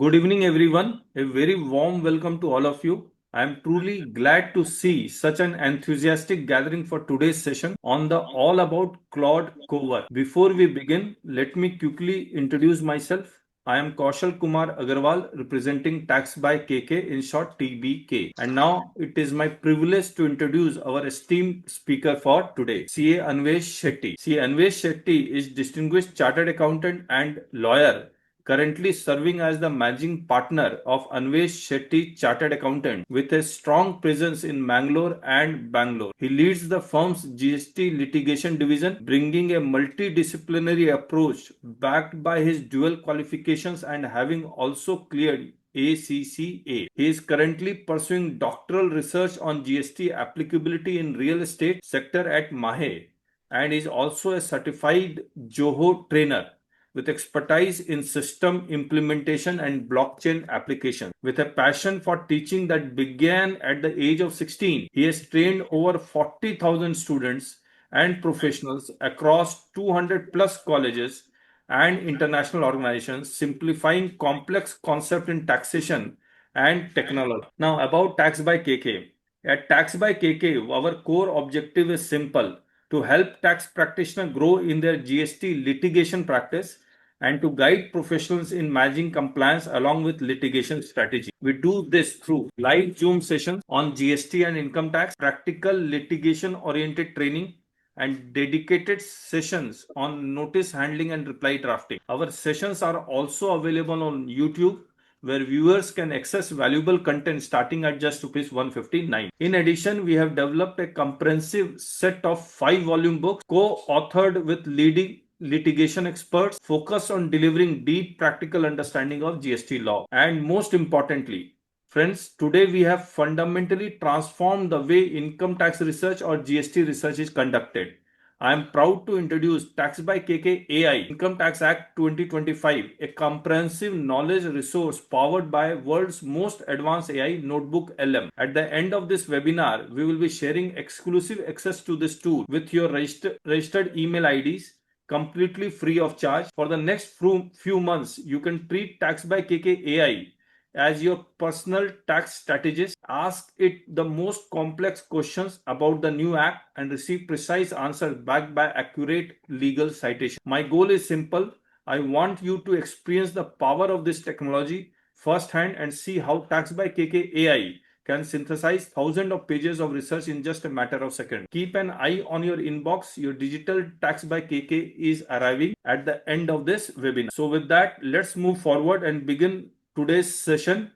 Good evening, everyone. A very warm welcome to all of you. I am truly glad to see such an enthusiastic gathering for today's session on the all about Claude Co-work. Before we begin, let me quickly introduce myself. I am Kaushal Kumar Agrawal, representing Tax by KK, in short TBK. And now it is my privilege to introduce our esteemed speaker for today, CA Anwesh Shetty. CA Anwesh Shetty is distinguished chartered accountant and lawyer, currently serving as the managing partner of Anwesh Shetty Chartered Accountant with a strong presence in Mangalore and Bangalore. He leads the firm's GST litigation division, bringing a multidisciplinary approach backed by his dual qualifications and having also cleared ACCA. He is currently pursuing doctoral research on GST applicability in real estate sector at Mahe and is also a certified Joho trainer with expertise in system implementation and blockchain applications. With a passion for teaching that began at the age of 16, he has trained over 40,000 students and professionals across 200 plus colleges and international organizations, simplifying complex concepts in taxation and technology. Now, about Tax by KK. At Tax by KK, our core objective is simple: to help tax practitioners grow in their GST litigation practice and to guide professionals in managing compliance along with litigation strategy. We do this through live Zoom sessions on GST and income tax, practical litigation oriented training, and dedicated sessions on notice handling and reply drafting. Our sessions are also available on YouTube, where viewers can access valuable content starting at just rupees 159. In addition, we have developed a comprehensive set of 5-volume books co-authored with leading litigation experts focused on delivering deep practical understanding of GST law. And most importantly, friends, today we have fundamentally transformed the way income tax research or GST research is conducted. I am proud to introduce Tax by KK AI, Income Tax Act 2025, a comprehensive knowledge resource powered by world's most advanced AI notebook LM. At the end of this webinar, we will be sharing exclusive access to this tool with your registered email IDs, completely free of charge. For the next few months, you can treat Tax by KK AI as your personal tax strategist. Ask it the most complex questions about the new act and receive precise answers backed by accurate legal citation. My goal is simple. I want you to experience the power of this technology firsthand and see how Tax by KK AI can synthesize thousands of pages of research in just a matter of seconds. Keep an eye on your inbox. Your digital Tax by KK is arriving at the end of this webinar. So with that, let's move forward and begin today's session.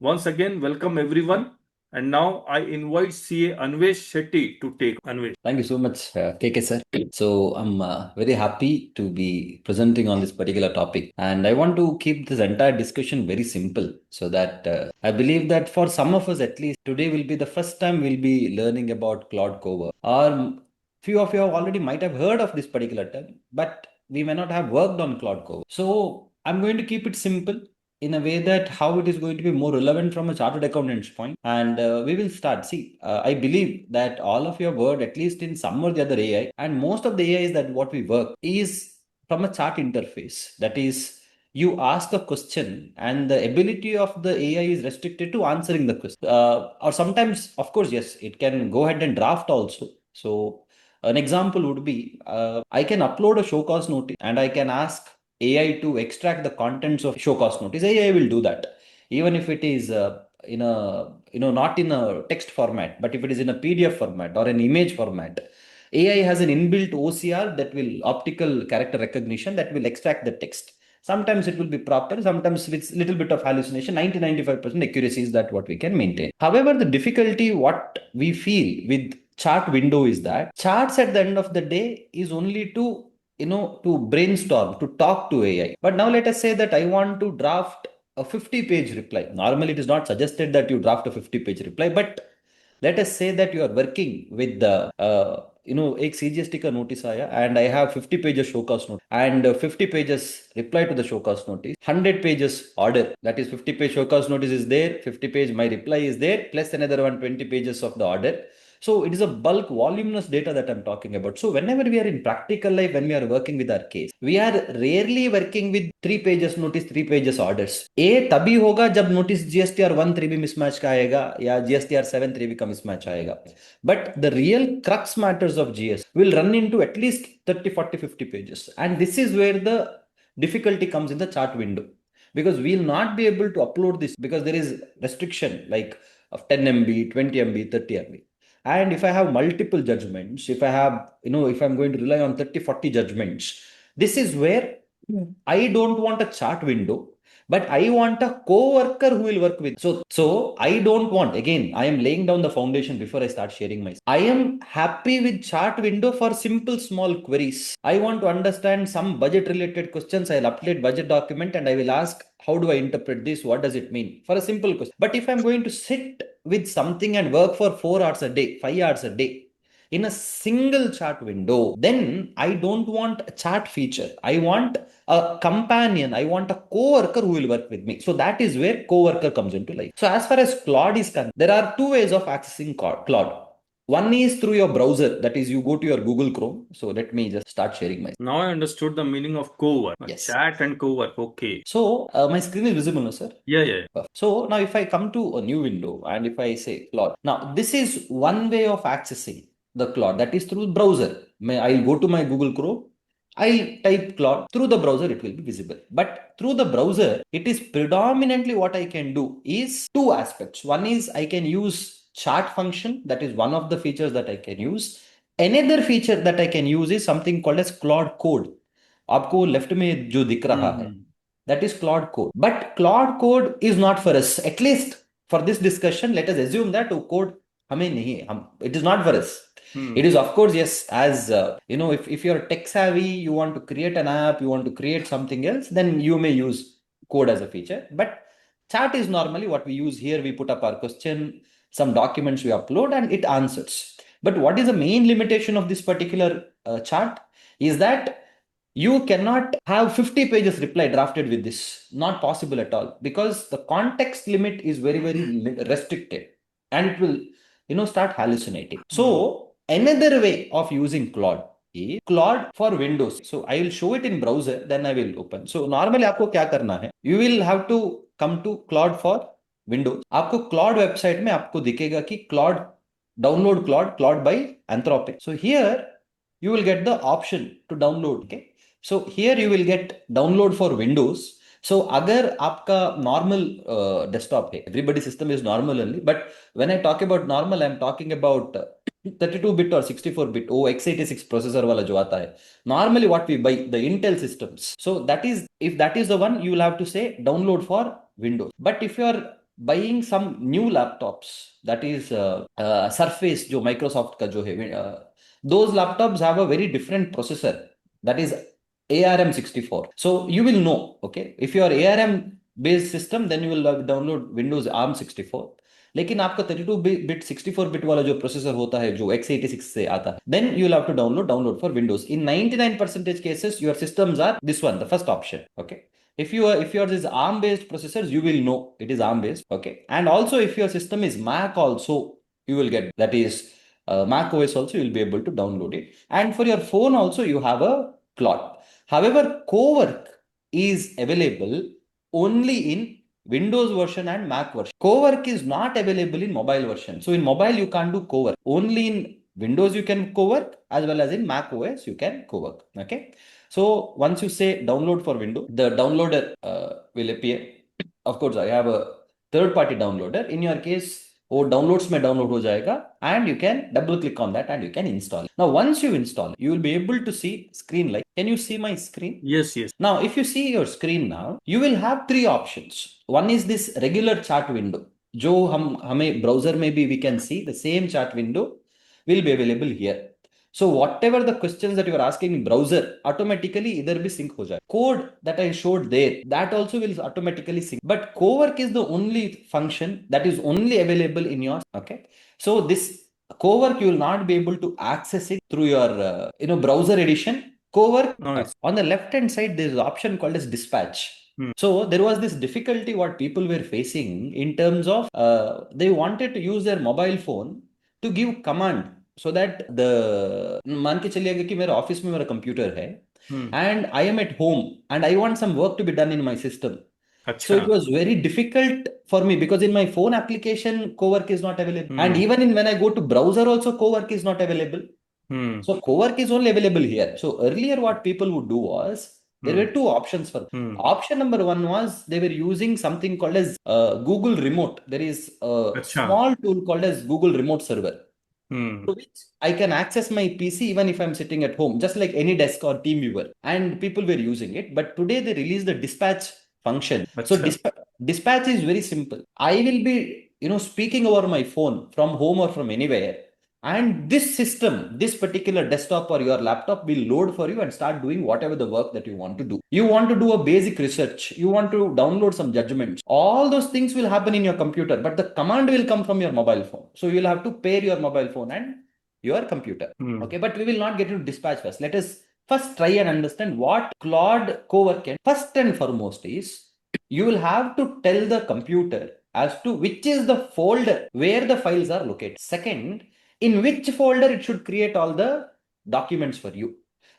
Once again, welcome everyone. And now I invite CA Anwesh Shetty to take. Anwesh. Thank you so much, KK sir. So I'm very happy to be presenting on this particular topic, and I want to keep this entire discussion very simple, so that I believe that for some of us at least, today will be the first time we'll be learning about Claude Co-work, or few of you already might have heard of this particular term, but we may not have worked on Claude Co-work. So I'm going to keep it simple in a way that how it is going to be more relevant from a chartered accountant's point. And we will start. See, I believe that all of your word, at least in some or the other AI, and most of the AI is that what we work is from a chart interface. That is, you ask a question and the ability of the AI is restricted to answering the question. Or sometimes, of course, yes, it can go ahead and draft also. So an example would be, I can upload a show cause notice and I can ask AI to extract the contents of show cause notice. AI will do that, even if it is in a not in a text format, but if it is in a PDF format or an image format. AI has an inbuilt OCR, that will optical character recognition, that will extract the text. Sometimes it will be proper, sometimes with little bit of hallucination. 90-95% accuracy is that what we can maintain. However, the difficulty what we feel with chart window is that charts at the end of the day is only to to brainstorm, to talk to AI. But now let us say that I want to draft a 50-page reply. Normally, it is not suggested that you draft a 50-page reply, but let us say that you are working with the एक CGST का notice आया and I have 50 pages show cause notice and 50 pages reply to the show cause notice, 100 pages order, that is 50 page show cause notice is there, 50 page my reply is there, plus another 120 pages of the order. So it is a bulk voluminous data that I'm talking about. So whenever we are in practical life, when we are working with our case, we are rarely working with 3 pages notice, 3 pages orders. A तभी होगा जब notice GSTR 1 3B mismatch का आएगा या GSTR 7 3B का mismatch आएगा. But the real crux matters of GS will run into at least 30, 40, 50 pages. And this is where the difficulty comes in the chart window, because we'll not be able to upload this because there is restriction like of 10 MB, 20 MB, 30 MB. And if I have multiple judgments, if I have, if I'm going to rely on 30, 40 judgments, this is where I don't want a chart window, but I want a co-worker who will work with. So I don't want, again, I am laying down the foundation before I start sharing my. I am happy with chart window for simple small queries. I want to understand some budget related questions. I'll update budget document and I will ask, how do I interpret this? What does it mean? For a simple question. But if I'm going to sit with something and work for 4 hours a day, 5 hours a day, in a single chart window, then I don't want a chart feature. I want a companion. I want a co-worker who will work with me. So that is where co-worker comes into life. So as far as Claude is concerned, there are two ways of accessing Claude. One is through your browser, that is, you go to your Google Chrome. So let me just start sharing my. Now I understood the meaning of co-work. Yes. Chat and co-work. Okay. So my screen is visible, no, sir? Yeah. So now if I come to a new window and if I say Claude, now this is one way of accessing the Claude, that is through browser. I'll go to my Google Chrome. I'll type Claude through the browser, it will be visible. But through the browser, it is predominantly what I can do is two aspects. One is I can use chart function. That is one of the features that I can use. Another feature that I can use is something called as Claude code. आपको left में जो दिख रहा है, that is Claude code. But Claude code is not for us. At least for this discussion, let us assume that code हमें नहीं है. It is not for us. It is, of course, yes, as if you're tech savvy, you want to create an app, you want to create something else, then you may use code as a feature. But chat is normally what we use here. We put up our question, some documents we upload, and it answers. But what is the main limitation of this particular chart is that you cannot have 50 pages reply drafted with this. Not possible at all, because the context limit is very, very restricted and it will, start hallucinating. So another way of using Claude is Claude for Windows. So I will show it in browser, then I will open. So normally आपको क्या करना है? You will have to come to Claude for Windows. आपको Claude website में आपको दिखेगा कि download Claude by Anthropic. So here you will get the option to download. Okay. So here you will get download for Windows. So अगर आपका normal desktop है, everybody's system is normal only, but when I talk about normal, I'm talking about 32-bit or 64-bit x86 processor वाला जो आता है. Normally what we buy, the Intel systems. So if that is the one, you will have to say download for Windows. But if you are buying some new laptops, that is Surface जो Microsoft का जो है, those laptops have a very different processor, that is ARM64. So you will know, okay, if you are ARM based system, then you will download Windows ARM64. लेकिन आपका 32-bit 64-bit वाला जो processor होता है जो x86 से आता है, then you will have to download for Windows. In 99% cases, your systems are this one, the first option. Okay. If yours is ARM based processors, you will know it is ARM based. Okay. And also if your system is Mac also, you will get, that is Mac OS also, you will be able to download it. And for your phone also, you have a Claude. However, Co-work is available only in Windows version and Mac version. Co-work is not available in mobile version. So in mobile, you can't do co-work. Only in Windows, you can co-work, as well as in Mac OS, you can co-work. Okay. So once you say download for Windows, the downloader will appear. Of course, I have a third-party downloader. In your case, downloads may download ho jayega, and you can double click on that and you can install. Now, once you install, you will be able to see screen like. Can you see my screen? Yes. Now, if you see your screen now, you will have three options. One is this regular chart window. जो हमें browser में भी we can see the same chart window will be available here. So whatever the questions that you are asking in browser, automatically इधर भी sync हो जाए. Code that I showed there, that also will automatically sync. But co-work is the only function that is only available in your. Okay. So this co-work you will not be able to access it through your browser edition. Co-work on the left hand side there is an option called as dispatch. So there was this difficulty what people were facing in terms of they wanted to use their mobile phone to give command so that the मान के चलिएगा कि मेरे office में मेरा computer है and I am at home and I want some work to be done in my system. So अच्छा. it was very difficult for me because in my phone application, Co-work is not available. And even in when I go to browser also, Co-work is not available. So Co-work is only available here. So earlier what people would do was, there were two options for. Option number one was they were using something called as Google Remote. There is a अच्छा. small tool called as Google Remote Server, hmm. to which I can access my PC even if I'm sitting at home, just like any desk or team viewer. And people were using it. But today they released the dispatch function. So अच्छा. dispatch is very simple. I will be, speaking over my phone from home or from anywhere. And this system, this particular desktop or your laptop will load for you and start doing whatever the work that you want to do. You want to do a basic research. You want to download some judgments. All those things will happen in your computer, but the command will come from your mobile phone. So you'll have to pair your mobile phone and your computer. Okay, but we will not get into dispatch first. Let us first try and understand what Claude Co-work can. First and foremost is you will have to tell the computer as to which is the folder where the files are located. Second, in which folder it should create all the documents for you.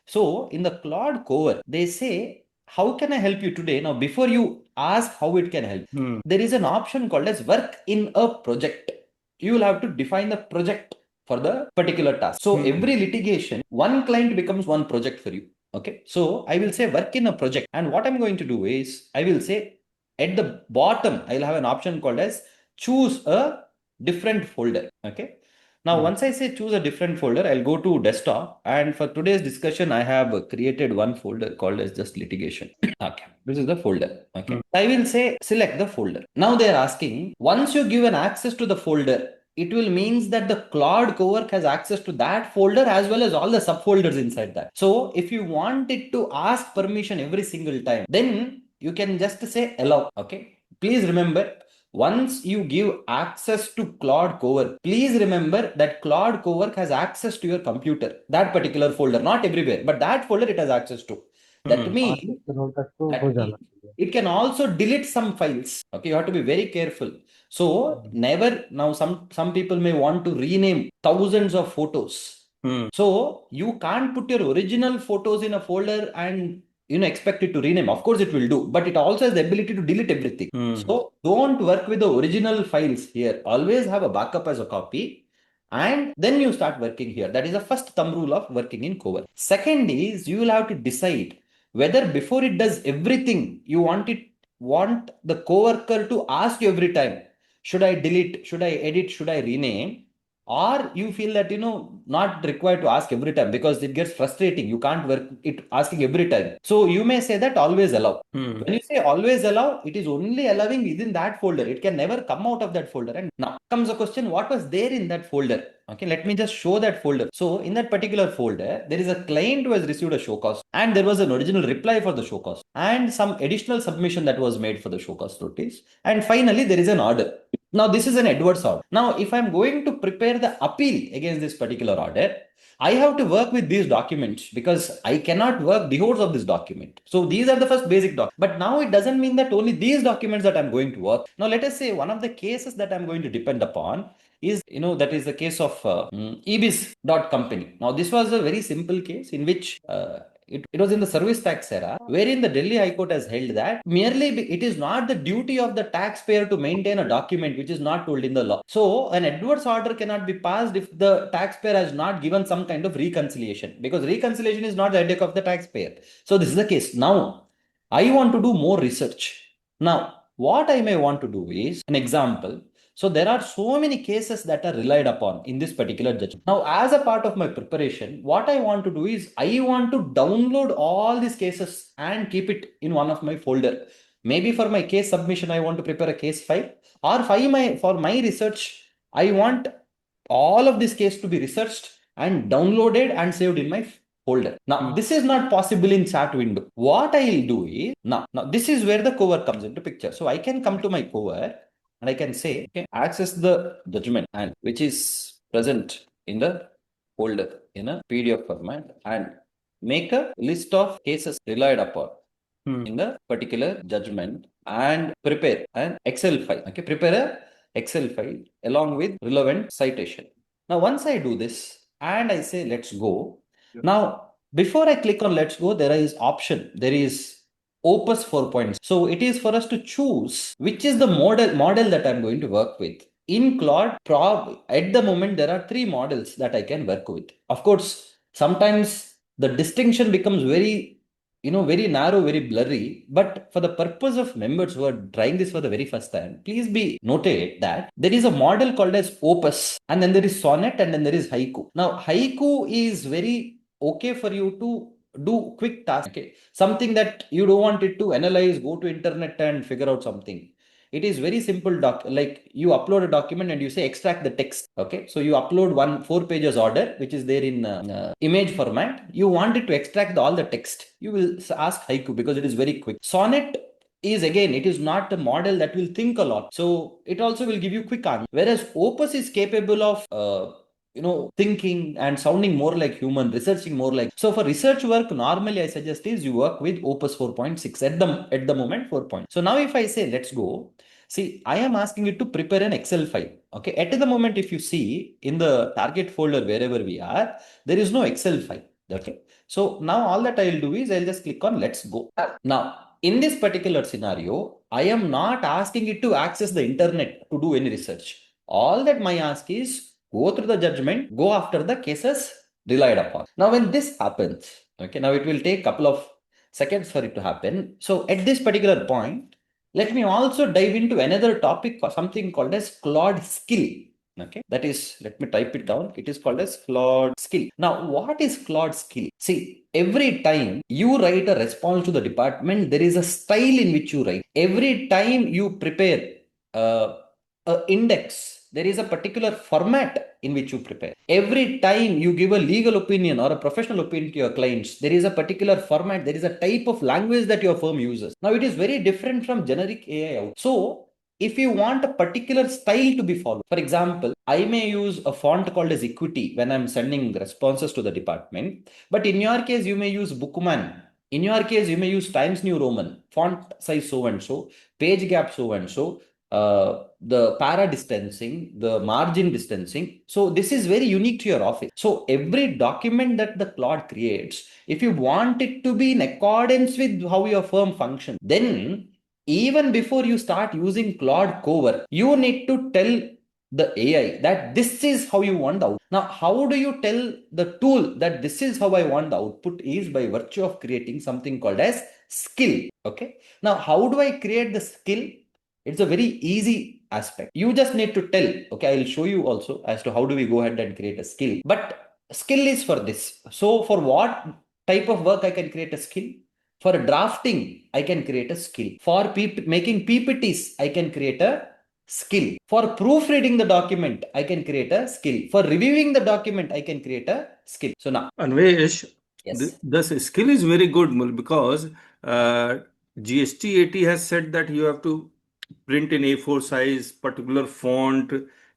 So in the Claude Cover, they say, how can I help you today? Now, before you ask how it can help, there is an option called as work in a project. You will have to define the project for the particular task. So every litigation, one client becomes one project for you. Okay. So I will say work in a project. And what I'm going to do is I will say at the bottom, I'll have an option called as choose a different folder. Okay. Now, once I say choose a different folder, I'll go to desktop. And for today's discussion, I have created one folder called as just litigation. Okay. This is the folder. Okay. I will say select the folder. Now they're asking, once you give an access to the folder, it will means that the Claude Cowork has access to that folder as well as all the subfolders inside that. So if you want it to ask permission every single time, then you can just say allow. Okay. Please remember, once you give access to Claude Cowork, please remember that Claude Cowork has access to your computer, that particular folder, not everywhere, but that folder it has access to. That means it can also delete some files. Okay, you have to be very careful. So never now some people may want to rename thousands of photos. So you can't put your original photos in a folder and expect it to rename. Of course it will do, but it also has the ability to delete everything. So don't work with the original files here. Always have a backup as a copy. And then you start working here. That is the first thumb rule of working in Cover. Second is you will have to decide whether before it does everything, you want the coworker to ask you every time, should I delete, should I edit, should I rename? Or you feel that not required to ask every time because it gets frustrating. You can't work it asking every time. So you may say that always allow. When you say always allow, it is only allowing within that folder. It can never come out of that folder. And now comes the question, what was there in that folder? Okay, let me just show that folder. So in that particular folder, there is a client who has received a show cause, and there was an original reply for the show cause, and some additional submission that was made for the show cause notice. And finally, there is an order. Now, this is an Edwards order. Now, if I'm going to prepare the appeal against this particular order, I have to work with these documents because I cannot work the hordes of this document. So these are the first basic documents. But now it doesn't mean that only these documents that I'm going to work. Now, let us say one of the cases that I'm going to depend upon is, that is the case of ebis.company. Now, this was a very simple case in which it was in the service tax era, wherein the Delhi High Court has held that merely it is not the duty of the taxpayer to maintain a document which is not told in the law. So, an Edwards order cannot be passed if the taxpayer has not given some kind of reconciliation, because reconciliation is not the headache of the taxpayer. So, this is the case. Now, I want to do more research. Now, what I may want to do is an example. So there are so many cases that are relied upon in this particular judgment. Now, as a part of my preparation, what I want to do is I want to download all these cases and keep it in one of my folder. Maybe for my case submission, I want to prepare a case file, or for my research, I want all of this case to be researched and downloaded and saved in my folder. Now, this is not possible in chat window. What I'll do is, now this is where the cover comes into picture. So I can come to my cover and I can say, okay, access the judgment, and which is present in the folder in a PDF format, and make a list of cases relied upon in the particular judgment, and prepare an Excel file. Okay, prepare a Excel file along with relevant citation. Now, once I do this and I say, let's go. Now, before I click on let's go, there is option. There is Opus 4.0. So it is for us to choose which is the model that I'm going to work with. In Claude, at the moment, there are three models that I can work with. Of course, sometimes the distinction becomes very very narrow, very blurry. But for the purpose of members who are trying this for the very first time, please be noted that there is a model called as Opus, and then there is Sonnet, and then there is Haiku. Now, Haiku is very okay for you to do quick tasks. Okay, something that you don't want it to analyze, go to internet and figure out something. It is very simple like you upload a document and you say extract the text. Okay, so you upload 4 pages order which is there in image format. You want it to extract all the text. You will ask Haiku because it is very quick. Sonnet is, again, it is not a model that will think a lot, so it also will give you quick answer. Whereas Opus is capable of thinking and sounding more like human, researching more like. So for research work, normally I suggest is you work with Opus 4.6 at the moment 4. So now if I say let's go, see, I am asking it to prepare an Excel file. Okay, at the moment, if you see in the target folder wherever we are, there is no Excel file. Okay, so now all that I'll do is I'll just click on let's go. Now, in this particular scenario, I am not asking it to access the internet to do any research. All that my ask is go through the judgment, go after the cases relied upon. Now, when this happens, okay, now it will take a couple of seconds for it to happen. So at this particular point, let me also dive into another topic, something called as Claude Skill. Okay, that is, let me type it down. It is called as Claude Skill. Now, what is Claude Skill? See, every time you write a response to the department, there is a style in which you write. Every time you prepare a index, there is a particular format in which you prepare. Every time you give a legal opinion or a professional opinion to your clients, there is a particular format, there is a type of language that your firm uses. Now, it is very different from generic AI out. So, if you want a particular style to be followed, for example, I may use a font called as Equity when I'm sending responses to the department. But in your case, you may use Bookman. In your case, you may use Times New Roman, font size so and so, page gap so and so, the para distancing, the margin distancing. So this is very unique to your office. So every document that the Claude creates, if you want it to be in accordance with how your firm functions, then even before you start using Claude Co-work, you need to tell the AI that this is how you want the output. Now, how do you tell the tool that this is how I want the output? Is by virtue of creating something called as skill. Okay. Now, how do I create the skill? It's a very easy aspect. You just need to tell, okay, I'll show you also as to how do we go ahead and create a skill. But skill is for this. So for what type of work I can create a skill? For drafting, I can create a skill. For making PPTs, I can create a skill. For proofreading the document, I can create a skill. For reviewing the document, I can create a skill. So now, Anvesh, yes. this skill is very good because GSTAT has said that you have to print in A4 size, particular font,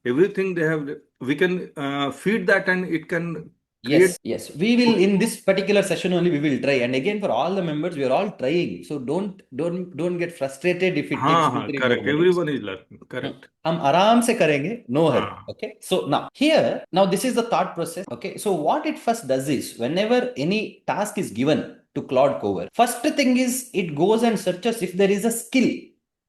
everything they have. We can feed that and it can create. Yes. We will, in this particular session only, we will try. And again, for all the members, we are all trying. So don't get frustrated if it takes हाँ two, हाँ, three more correct. minutes. Everyone is learning. Correct. हम आराम से करेंगे, no hurry. हाँ. Okay, so now this is the thought process. Okay, so what it first does is, whenever any task is given to Claude Co-work, first thing is it goes and searches if there is a skill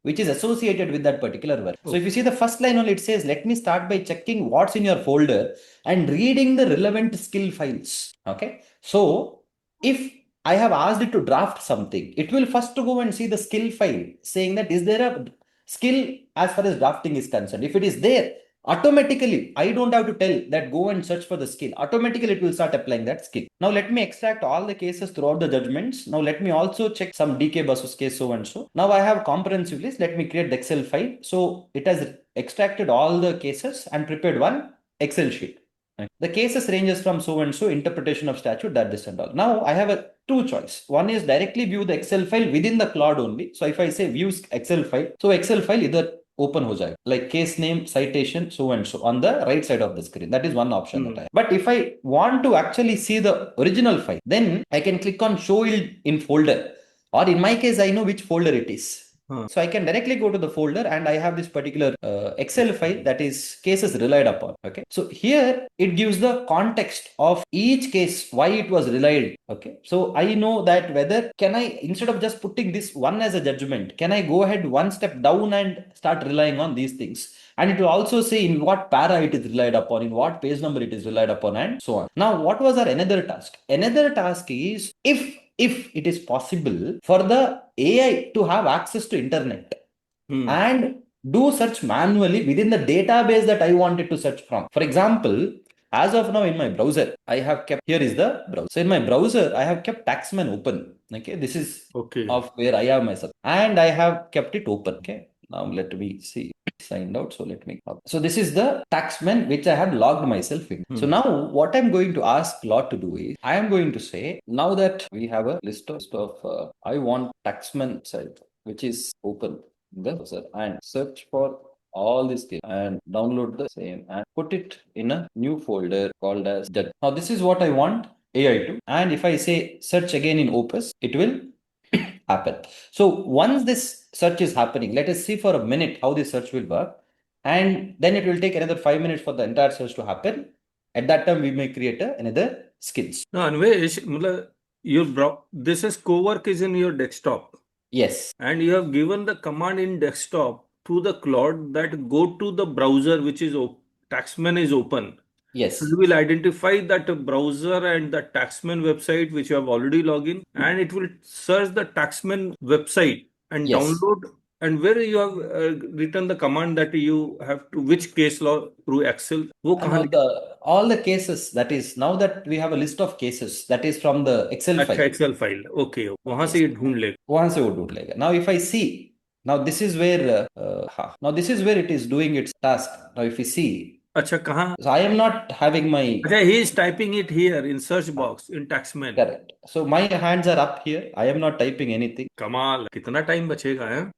which is associated with that particular work. So if you see the first line only, it says, let me start by checking what's in your folder and reading the relevant skill files. Okay, so if I have asked it to draft something, it will first go and see the skill file saying that is there a skill as far as drafting is concerned. If it is there, automatically, I don't have to tell that go and search for the skill. Automatically, it will start applying that skill. Now, let me extract all the cases throughout the judgments. Now, let me also check some DK versus case so and so. Now, I have comprehensive list. Let me create the Excel file. So, it has extracted all the cases and prepared one Excel sheet. The cases ranges from so and so, interpretation of statute, that, this and all. Now I have a two choice. One is directly view the Excel file within the Claude only. So if I say view Excel file, so Excel file either open ho jayega, like case name, citation, so and so on the right side of the screen. That is one option that I have. But if I want to actually see the original file, then I can click on show in folder, or in my case, I know which folder it is. So I can directly go to the folder and I have this particular Excel file that is cases relied upon. Okay. So here it gives the context of each case, why it was relied. Okay. So I know that whether can I, instead of just putting this one as a judgment, can I go ahead one step down and start relying on these things? And it will also say in what para it is relied upon, in what page number it is relied upon, and so on. Now, what was our another task? Another task is if it is possible for the AI to have access to internet and do search manually within the database that I wanted to search from. For example, as of now in my browser, I have kept, here is the browser. So in my browser, I have kept Taxmann open. Okay, this is of where I have myself, and I have kept it open. Okay, now let me see. Signed out, so let me. So this is the Taxmann which I have logged myself in. So now what I'm going to ask Claude to do is, I am going to say, now that we have a list of I want Taxmann site which is open in the browser, and search for all these things and download the same and put it in a new folder called as judge. Now this is what I want AI to, and if I say search again in Opus, it will happen. So once this search is happening, let us see for a minute how this search will work, and then it will take another 5 minutes for the entire search to happen. At that time, we may create another skills. Now, Anvesh, this is co-work is in your desktop. Yes. And you have given the command in desktop to the Claude that go to the browser which is Taxman is open. Yes. So you will identify that browser and the Taxman website which you have already logged in, and it will search the Taxman website and download. And where you have written the command that you have to which case law through Excel, वो कहाँ all the cases, that is, now that we have a list of cases, that is from the Excel अच्छा file. Excel file, okay, वहां से ये ढूंढ लेगा. वहां से वो ढूंढ लेगा. Now if I see, now this is where it is doing its task. Now if we see, अच्छा कहाँ? so I am not having my. अच्छा, he is typing it here in search box in Taxman. Correct. So my hands are up here. I am not typing anything. कमाल, कितना time बचेगा है?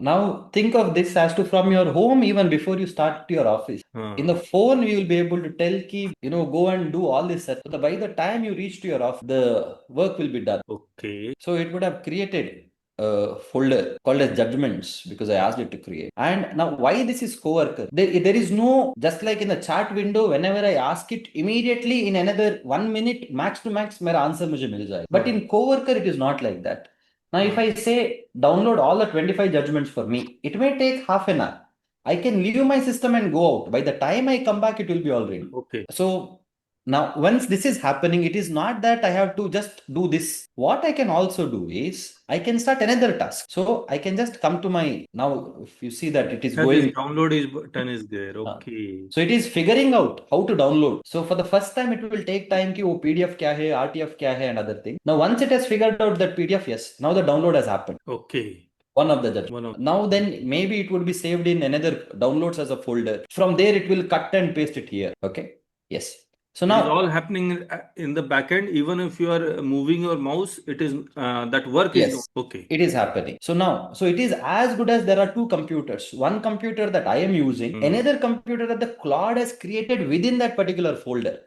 Now think of this as to from your home, even before you start your office. In the phone, we will be able to tell key, go and do all this. So by the time you reach to your office, the work will be done. Okay. So it would have created a folder called as judgments because I asked it to create. And now why this is coworker? There is no, just like in the chat window, whenever I ask it, immediately in another 1 minute, max to max, मेरा answer मुझे मिल जाए. But in coworker, it is not like that. Now, if I say download all the 25 judgments for me, it may take half an hour. I can leave my system and go out. By the time I come back, it will be all ready. Okay. So now, once this is happening, it is not that I have to just do this. What I can also do is I can start another task. So I can just come to my, now if you see that it is Yeah, going. this download is button is there. Okay. So it is figuring out how to download. So for the first time, it will take time ki wo PDF kya hai, RTF kya hai, and other thing. Now once it has figured out that PDF, yes, now the download has happened. Okay. One of the judgments. Now then maybe it would be saved in another downloads as a folder. From there it will cut and paste it here. Okay. Yes. So now it is all happening in the back end. Even if you are moving your mouse, it is that work is okay. It is happening. So now, so it is as good as there are two computers. One computer that I am using, another computer that the Claude has created within that particular folder.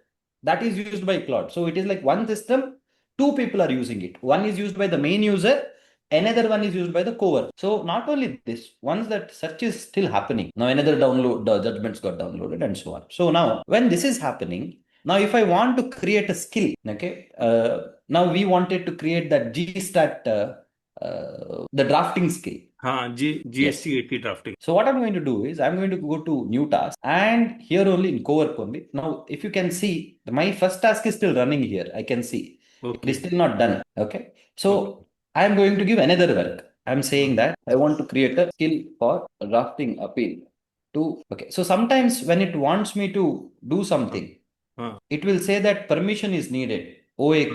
That is used by Claude. So it is like one system, two people are using it. One is used by the main user, another one is used by the coworker. So not only this, once that search is still happening, now another download, the judgments got downloaded and so on. So now when this is happening, now if I want to create a skill, okay, now we wanted to create that GSTAT, the drafting skill. GST drafting. So what I'm going to do is I'm going to go to new task, and here only in cowork only. Now, if you can see, my first task is still running here. I can see it is still not done. Okay. So I'm going to give another work. I'm saying that I want to create a skill for drafting appeal to, okay. So sometimes when it wants me to do something, it will say that permission is needed. Oh, ek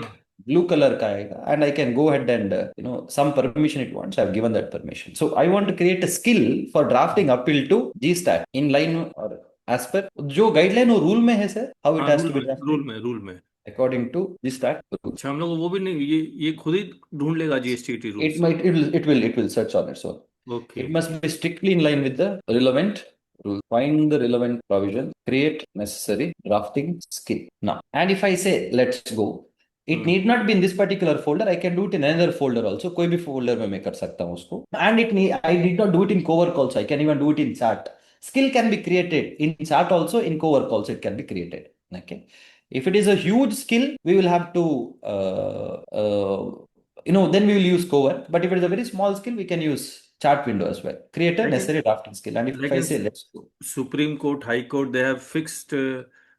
blue color ka aega, and I can go ahead and some permission it wants. I've given that permission. So I want to create a skill for drafting appeal to GSTAT in line or as per जो guideline और rule में है sir, how it has to be drafted. Rule में According to GSTAT rule. अच्छा, हम लोग वो भी नहीं, ये खुद ही ढूंढ लेगा GST rules. It will search on its own. Okay. It must be strictly in line with the relevant rules. Find the relevant provision, create necessary drafting skill. Now, and if I say let's go, It need not be in this particular folder. I can do it in another folder also. कोई भी folder में मैं कर सकता हूँ उसको. And I did not do it in co-work also. I can even do it in chat. Skill can be created in chat also, in co-work also it can be created. Okay. If it is a huge skill, we will have to, then we will use co-work. But if it is a very small skill, we can use chat window as well. Create a Like in, necessary drafting skill. And if like I in say let's go Supreme Court, High Court, they have fixed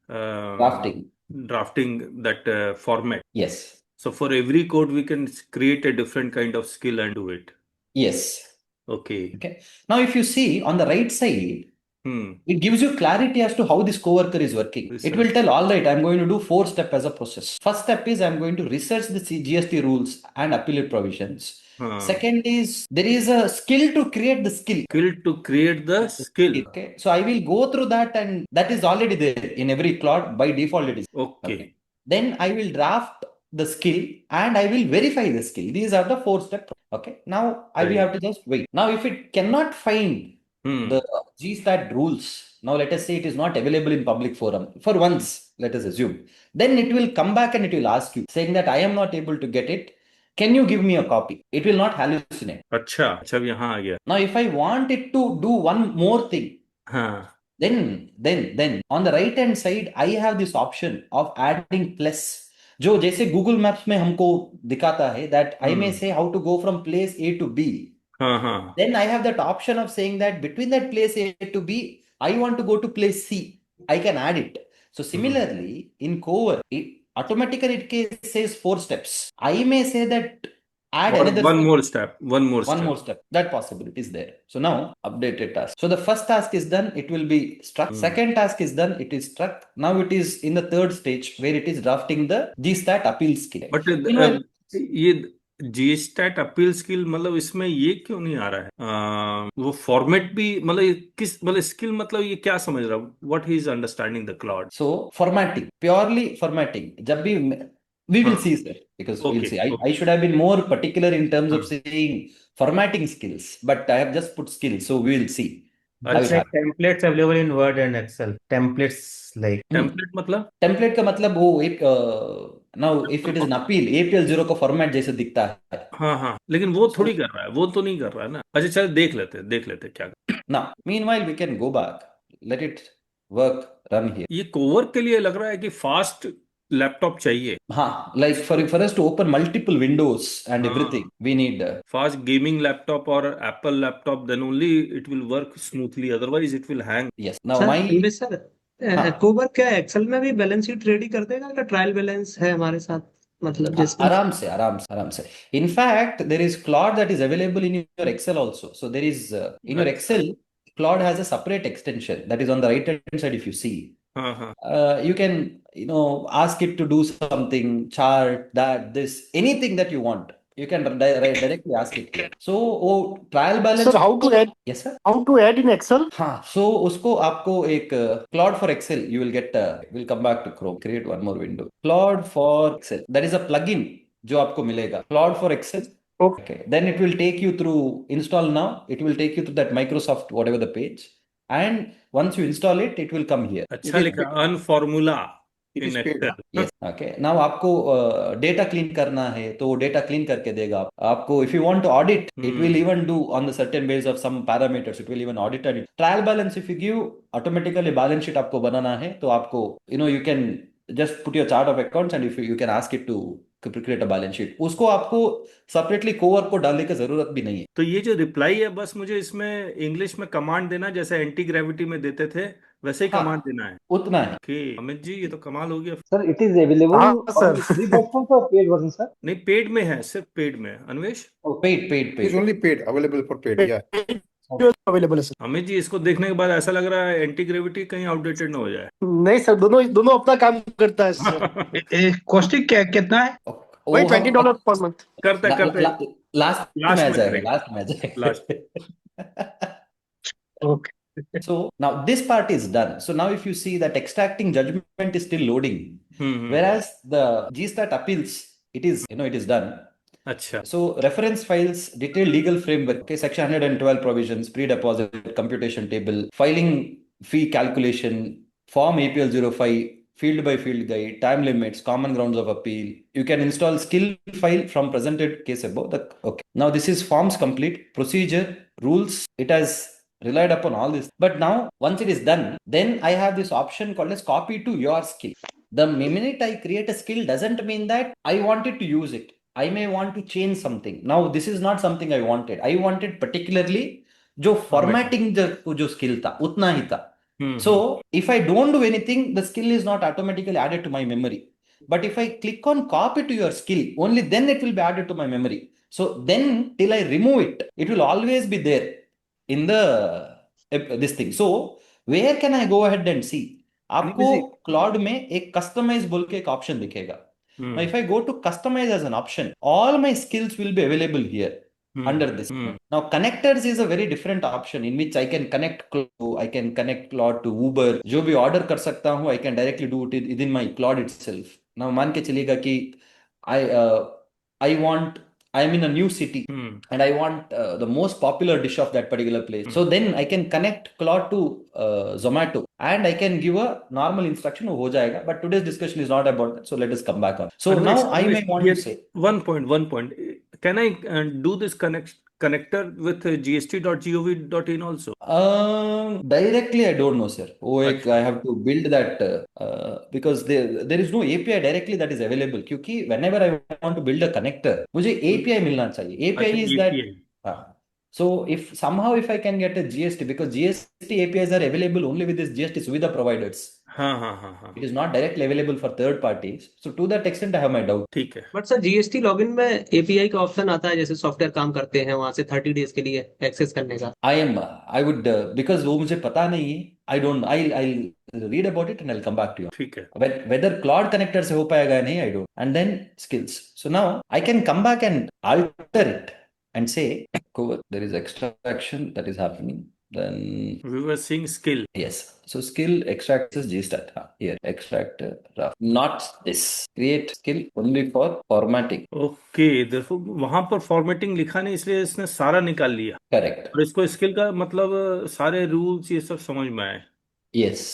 drafting. drafting that format. Yes. So for every code, we can create a different kind of skill and do it. Yes. Okay. Okay. Now, if you see on the right side, Hmm. it gives you clarity as to how this coworker is working. It will tell, all right, I'm going to do 4 steps as a process. First step is I'm going to research the GST rules and appellate provisions. Second is there is a skill to create the skill. Skill to create the skill. Okay. So I will go through that, and that is already there in every Claude. By default, it is. Okay. Then I will draft the skill and I will verify the skill. These are the 4 steps. Okay. Now I will have to just wait. Now, if it cannot find the GSTAT rules, now let us say it is not available in public forum for once, let us assume, then it will come back and it will ask you saying that I am not able to get it. Can you give me a copy? It will not hallucinate. अच्छा यहाँ आ गया. Now, if I want it to do one more thing, then on the right hand side, I have this option of adding plus. जो जैसे Google Maps में हमको दिखाता है that I may say how to go from place A to B. Then I have that option of saying that between that place A to B, I want to go to place C. I can add it. So similarly, in co-work, it automatically it says 4 steps. I may say that add or another one more step. That possibility is there. So now updated task. So the first task is done, it will be struck. Second task is done, it is struck. Now it is in the third stage where it is drafting the GSTAT appeal skill. But ये GSTAT appeal skill मतलब इसमें ये क्यों नहीं आ रहा है? वो format भी मतलब स्किल मतलब ये क्या समझ रहा हूँ? What he is understanding the Claude? So formatting, purely formatting. जब भी we will see, sir, because we'll see. I should have been more particular in terms of saying formatting skills, but I have just put skills, so we will see. Like templates available in Word and Excel. Templates like template मतलब? Template का मतलब वो एक now if it is an appeal APL 0 का format जैसे दिखता है. हाँ लेकिन वो थोड़ी कर रहा है, वो तो नहीं कर रहा है ना. अच्छा चल देख लेते क्या. Now meanwhile we can go back, let it work, run here. ये कोवर्क के लिए लग रहा है कि फास्ट लैपटॉप चाहिए. हाँ, like for us to open multiple windows and everything, we need fast gaming laptop or Apple laptop, then only it will work smoothly, otherwise it will hang. Yes. Now my sir Cowork क्या Excel में भी balance sheet ready कर देगा क्या? Trial balance है हमारे साथ मतलब जिसमें आराम से. In fact, there is Claude that is available in your Excel also. So there is in your Excel, Claude has a separate extension that is on the right hand side. If you see, you can ask it to do something, chart this anything that you want. You can directly ask it here. So trial balance. Sir, how to add? Yes, sir. How to add in Excel? हाँ, so उसको आपको एक Claude for Excel, you will get. We'll come back to Chrome. Create one more window. Claude for Excel. That is a plugin जो आपको मिलेगा. Claude for Excel. Okay. Then it will take you through install now. It will take you to that Microsoft whatever the page, and once you install it, it will come here. अच्छा लिखा earn formula in Excel. Yes. Okay. Now आपको data clean करना है तो वो data clean करके देगा आपको. If you want to audit, it will even do on the certain base of some parameters. It will even audit it. Trial balance if you give, automatically balance sheet आपको बनाना है तो आपको you can just put your chart of accounts and if you can ask it to create a balance sheet. उसको आपको separately Cowork को डालने की जरूरत भी नहीं है. तो ये जो रिप्लाई है बस मुझे इसमें इंग्लिश में कमांड देना जैसे एंटी ग्रेविटी में देते थे वैसे ही कमांड देना है. उतना है. अमित जी ये तो कमाल हो गया. Sir, it is available on free version or paid version, sir? नहीं पेड में है, सिर्फ पेड में. Anvesh paid It's only paid, available for paid. Yeah. Available, sir. Amit ji इसको देखने के बाद ऐसा लग रहा है एंटी ग्रेविटी कहीं आउटडेटेड ना हो जाए. नहीं सर, दोनों अपना काम करता है सर. कॉस्टिंग कितना है? वही $20 per month. करते लास्ट में आ जाएगा. Okay. So now this part is done. So now if you see that extracting judgment is still loading, whereas the GSTAT appeals, it is done. अच्छा. So reference files, detailed legal framework, okay, section 112 provisions, pre-deposit computation table, filing fee calculation, form APL 05, field by field guide, time limits, common grounds of appeal. You can install skill file from presented case above. Okay. Now this is forms complete, procedure, rules. It has relied upon all this. But now once it is done, then I have this option called as copy to your skill. The minute I create a skill doesn't mean that I wanted to use it. I may want to change something. Now this is not something I wanted. I wanted particularly जो formatting जो skill था उतना ही था. So if I don't do anything, the skill is not automatically added to my memory. But if I click on copy to your skill, only then it will be added to my memory. So then till I remove it, it will always be there in the this thing. So where can I go ahead and see? आपको Claude में एक customise बोल के एक option दिखेगा. Now if I go to customize as an option, all my skills will be available here under this. Now connectors is a very different option in which I can connect Claude, I can connect Claude to Uber. जो भी order कर सकता हूँ, I can directly do it within my Claude itself. Now मान के चलिएगा कि I am in a new city and I want the most popular dish of that particular place. So then I can connect Claude to Zomato and I can give a normal instruction हो जाएगा. But today's discussion is not about that. So let us come back on. So now I may want to say one point. Can I do this connector with gst.gov.in also? Directly, I don't know, sir. I have to build that because there is no API directly that is available. क्योंकि whenever I want to build a connector, मुझे API मिलना चाहिए. API is that. So if I can get a GST, because GST APIs are available only with this GST Suvidha providers. It is not directly available for third parties. So to that extent, I have my doubt. ठीक है. But sir GST login में API का option आता है, जैसे software काम करते हैं वहां से 30 डेज के लिए एक्सेस करने का. I would because वो मुझे पता नहीं है. I'll read about it and I'll come back to you. ठीक है. Whether Claude connector से हो पाएगा नहीं, I don't. And then skills. So now I can come back and alter it and say there is extraction that is happening. Then we were seeing skill. Yes. So skill extract is GSTAT. Here extract rough. Not this. Create skill only for formatting. Okay. Therefore वहां पर formatting लिखा नहीं, इसलिए इसने सारा निकाल लिया. Correct. और इसको स्किल का मतलब सारे रूल्स ये सब समझ में आए. Yes.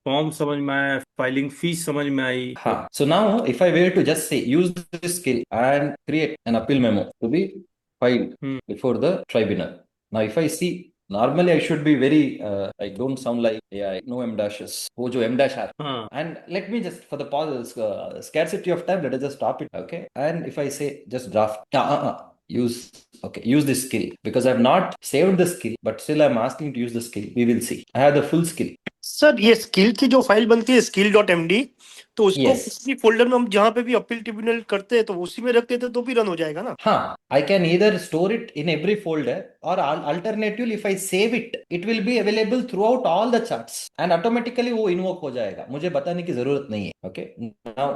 फॉर्म समझ में आया, फाइलिंग फीस समझ में आई. हाँ. So now if I were to just say use this skill and create an appeal memo to be filed before the tribunal. Now if I see, normally I should be very I don't sound like AI, no M dashes. वो जो M dash are. And let me just for the pause scarcity of time, let us just stop it. Okay. And if I say just draft use this skill, because I have not saved the skill, but still I'm asking to use the skill. We will see. I have the full skill. Sir ये skill की जो file बनती है skill.md, तो उसको उसी folder में हम जहाँ पे भी अपील ट्रिब्यूनल करते हैं तो उसी में रख देते तो भी रन हो जाएगा ना. हाँ, I can either store it in every folder or alternatively if I save it, it will be available throughout all the charts and automatically वो invoke हो जाएगा. मुझे बताने की जरूरत नहीं है. Okay. Now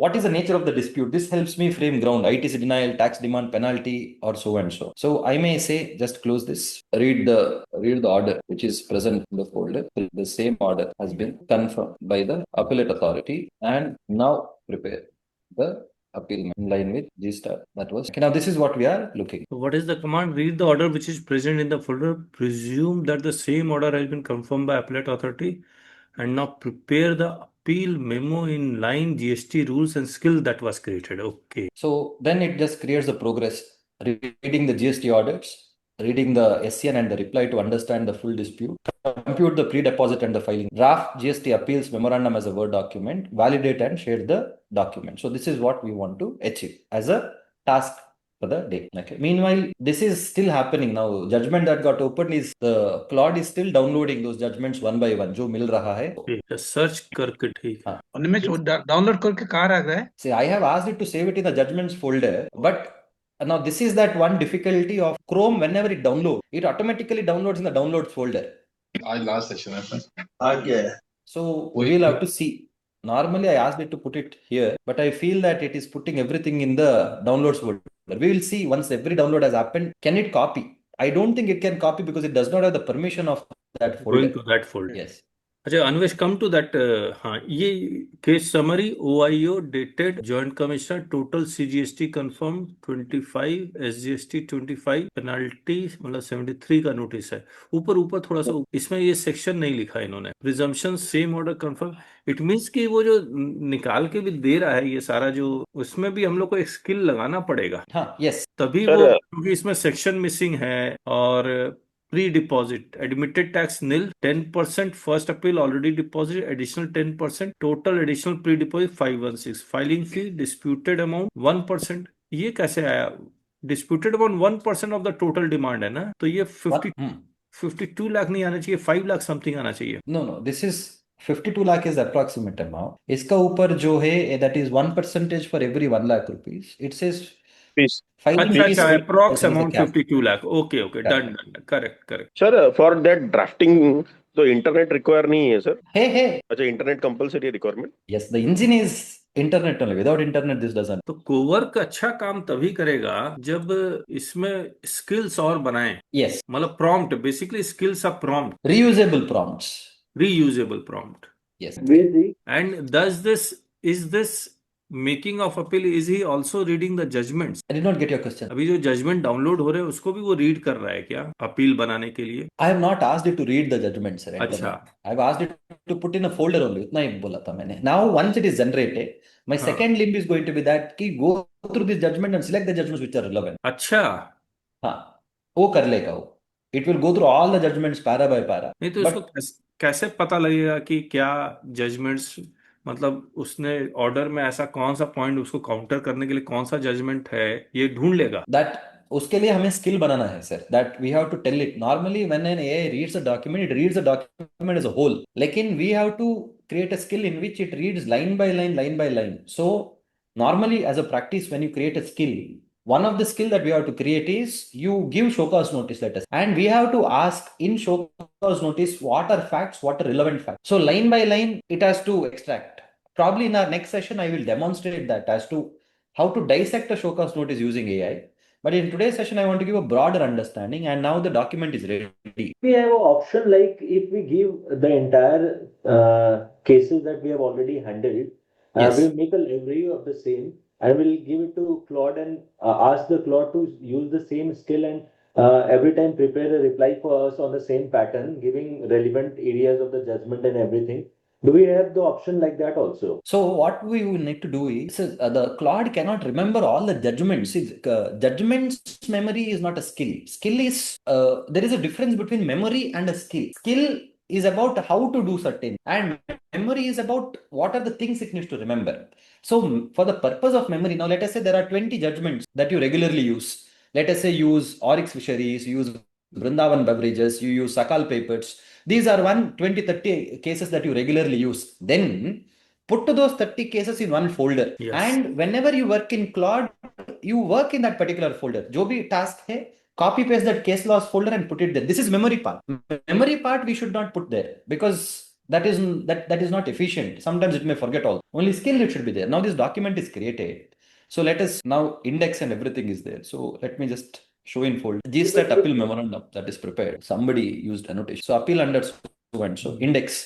what is the nature of the dispute? This helps me frame ground, ITC denial, tax demand, penalty, or so and so. So I may say, just close this, read the order which is present in the folder. The same order has been confirmed by the appellate authority, and now prepare the appeal in line with GSTAT. That was okay. Now this is what we are looking. So what is the command? Read the order which is present in the folder. Presume that the same order has been confirmed by appellate authority, and now prepare the appeal memo in line GST rules and skill that was created. Okay. So then it just creates the progress, reading the GST orders, reading the SCN and the reply to understand the full dispute, compute the pre-deposit and the filing, draft GST appeals memorandum as a Word document, validate and share the document. So this is what we want to achieve as a task for the day. Okay. Meanwhile, this is still happening now. Judgment that got opened is the Claude is still downloading those judgments one by one. जो मिल रहा है. Search करके ठीक है. उनमें download करके कहाँ रख रहा है? See, I have asked it to save it in the judgments folder, but now this is that one difficulty of Chrome. Whenever it downloads, it automatically downloads in the downloads folder. last session है. Okay. So we will have to see. Normally I asked it to put it here, but I feel that it is putting everything in the downloads folder. We will see once every download has happened. Can it copy? I don't think it can copy because it does not have the permission of that folder. Going to that folder. Yes. अच्छा Anvesh, come to that. हाँ, ये case summary OIO dated joint commissioner total CGST confirm 25 SGST 25 penalty मतलब 73 का notice है। ऊपर ऊपर थोड़ा सा इसमें ये सेक्शन नहीं लिखा इन्होंने। Presumption same order confirm, it means कि वो जो निकाल के भी दे रहा है ये सारा, जो उसमें भी हम लोग को एक स्किल लगाना पड़ेगा। हाँ, यस तभी सर वो, क्योंकि इसमें सेक्शन मिसिंग है। और pre deposit admitted tax nil 10%, first appeal already deposit additional 10%, total additional pre deposit 516, filing fee disputed amount 1%। ये कैसे आया? Disputed amount 1% of the total demand है ना, तो ये 52 लाख नहीं आना चाहिए, 5 लाख समथिंग आना चाहिए। No no, this is 52 lakh is approximate amount. इसका ऊपर जो है that is 1% for every 1 lakh rupees. It says please filing अच्छा fees अच्छा, approx 8% is the amount cap. 52 lakh. Okay okay, done Correct. Done, correct correct. Sir for that drafting तो internet require नहीं है sir? Hey, अच्छा, internet compulsory requirement? yes, the engine is internet only. Without internet, this doesn't. तो Cowork अच्छा काम तभी करेगा जब इसमें स्किल्स और बनाएं। Yes, मतलब prompt, basically skills of prompt, reusable prompts. Reusable prompt. Yes. And does this, is this making of appeal, is he also reading the judgments? I did not get your question. अभी जो judgement download हो रहे हैं उसको भी वो read कर रहा है क्या अपील बनाने के लिए? I have not asked it to read the judgment, sir. अच्छा I've asked it to put in a folder only. उतना ही बोला था मैंने. Now, once it is generated, my हाँ, second limb is going to be that कि go through this judgment and select the judgments which are relevant. अच्छा। हाँ, वो कर लेगा वो. It will go through all the judgments para by para. नहीं तो But इसको कैसे पता लगेगा कि क्या जजमेंट्स, मतलब उसने ऑर्डर में ऐसा कौन सा पॉइंट उसको काउंटर करने के लिए कौन सा जजमेंट है, ये ढूंढ लेगा? that उसके लिए हमें स्किल बनाना है sir. That we have to tell it. Normally when an AI reads a document, it reads a document as a whole. लेकिन we have to create a skill in which it reads line by line, line by line. So normally as a practice, when you create a skill, one of the skill that we have to create is you give show cause notice letters, and we have to ask in show cause notice what are facts, what are relevant facts. So line by line it has to extract. Probably in our next session I will demonstrate that as to how to dissect a show cause notice using AI. But in today's session, I want to give a broader understanding, and now the document is ready. We have an option like if we give the entire cases that we have already handled, Yes. we'll make a library of the same and we'll give it to Claude and ask the Claude to use the same skill and every time prepare a reply for us on the same pattern, giving relevant areas of the judgment and everything. Do we have the option like that also? So what we will need to do is the Claude cannot remember all the judgments. Judgments memory is not a skill. Skill is there is a difference between memory and a skill. Skill is about how to do certain, and memory is about what are the things it needs to remember. So for the purpose of memory, now let us say there are 20 judgments that you regularly use. Let us say use Oryx Fisheries, use Vrindavan Beverages, you use Sakal Papers. These are 20, 30 cases that you regularly use. Then put those 30 cases in one folder. Yes. And whenever you work in Claude, you work in that particular folder. जो भी task है, copy paste that case laws folder and put it there. This is memory part. Memory part we should not put there because that is not efficient. Sometimes it may forget all. Only skill it should be there. Now this document is created. So let us now index and everything is there. So let me just show in folder. GSTAT appeal memorandum that is prepared. Somebody used annotation. So appeal under so and so. Index.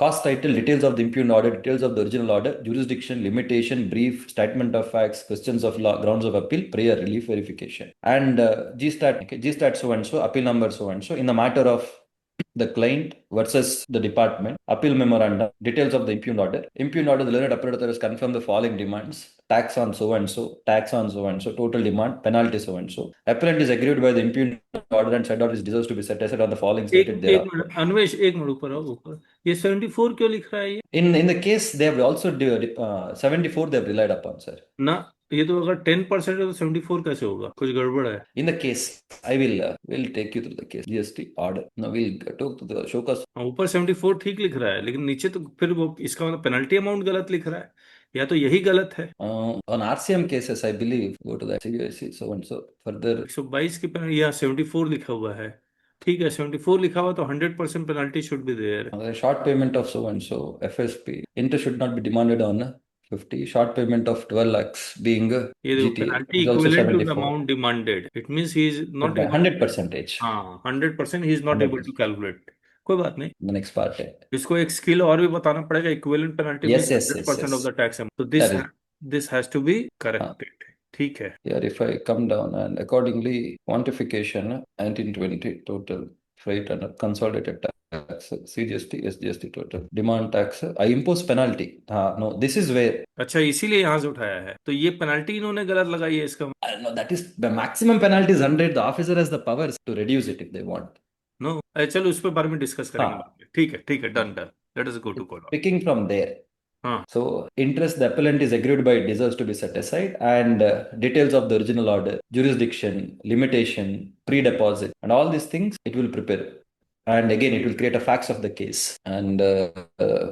Cost title, details of the impugned order, details of the original order, jurisdiction, limitation, brief, statement of facts, questions of law, grounds of appeal, prayer, relief, verification. And GSTAT so and so, appeal number so and so, in the matter of the client versus the department, appeal memorandum, details of the impugned order. Impugned order, the learned appellate authority has confirmed the following demands: tax on so and so, tax on so and so, total demand, penalty so and so. Appellant is aggrieved by the impugned order and said order is deserves to be set aside on the following stated एक thereof. Minute Anvesh, एक minute ऊपर आओ, ऊपर। ये 74 क्यों लिख रहा है ये? In the case, they have also 74 they have relied upon, sir. ना, ये तो अगर 10% है तो 74 कैसे होगा? कुछ गड़बड़ है। In the case, I will take you through the case. GST order. Now we'll talk to the show cause. हाँ, ऊपर 74 ठीक लिख रहा है, लेकिन नीचे तो फिर वो इसका मतलब पेनल्टी अमाउंट गलत लिख रहा है, या तो यही गलत है। On RCM cases, I believe, go to the CBIC, so and so. Further, 122 की पेनल्टी, यहाँ 74 लिखा हुआ है। ठीक है, 74 लिखा हुआ तो 100% penalty should be there. the short payment of so and so, FSP. Interest should not be demanded on 50. Short payment of 12 lakhs being ये देखो, GT penalty is also equivalent to the 74. Amount demanded, it means he is not By able. 100%. हाँ, 100% he is not able to calculate. कोई बात नहीं, The next part. इसको एक skill और भी बताना पड़ेगा, equivalent penalty Yes, means yes, yes, 100% of yes. The tax amount, तो this That is, this has to be corrected, ठीक है। here if I come down and accordingly quantification 1920 total freight and consolidated tax CGST SGST total demand tax I impose penalty. No, this is where अच्छा, इसीलिए यहाँ से उठाया है, तो ये पेनल्टी इन्होंने गलत लगाई है इसका। no, that is the maximum penalty is 100. The officer has the powers to reduce it if they want. No, चलो उस पर बारे में डिस्कस करेंगे बाद में, ठीक है, done done, let us go to call. Picking from there. हाँ, So interest the appellant is agreed by deserves to be set aside, and details of the original order, jurisdiction, limitation, pre-deposit, and all these things it will prepare. And again, it will create a facts of the case. And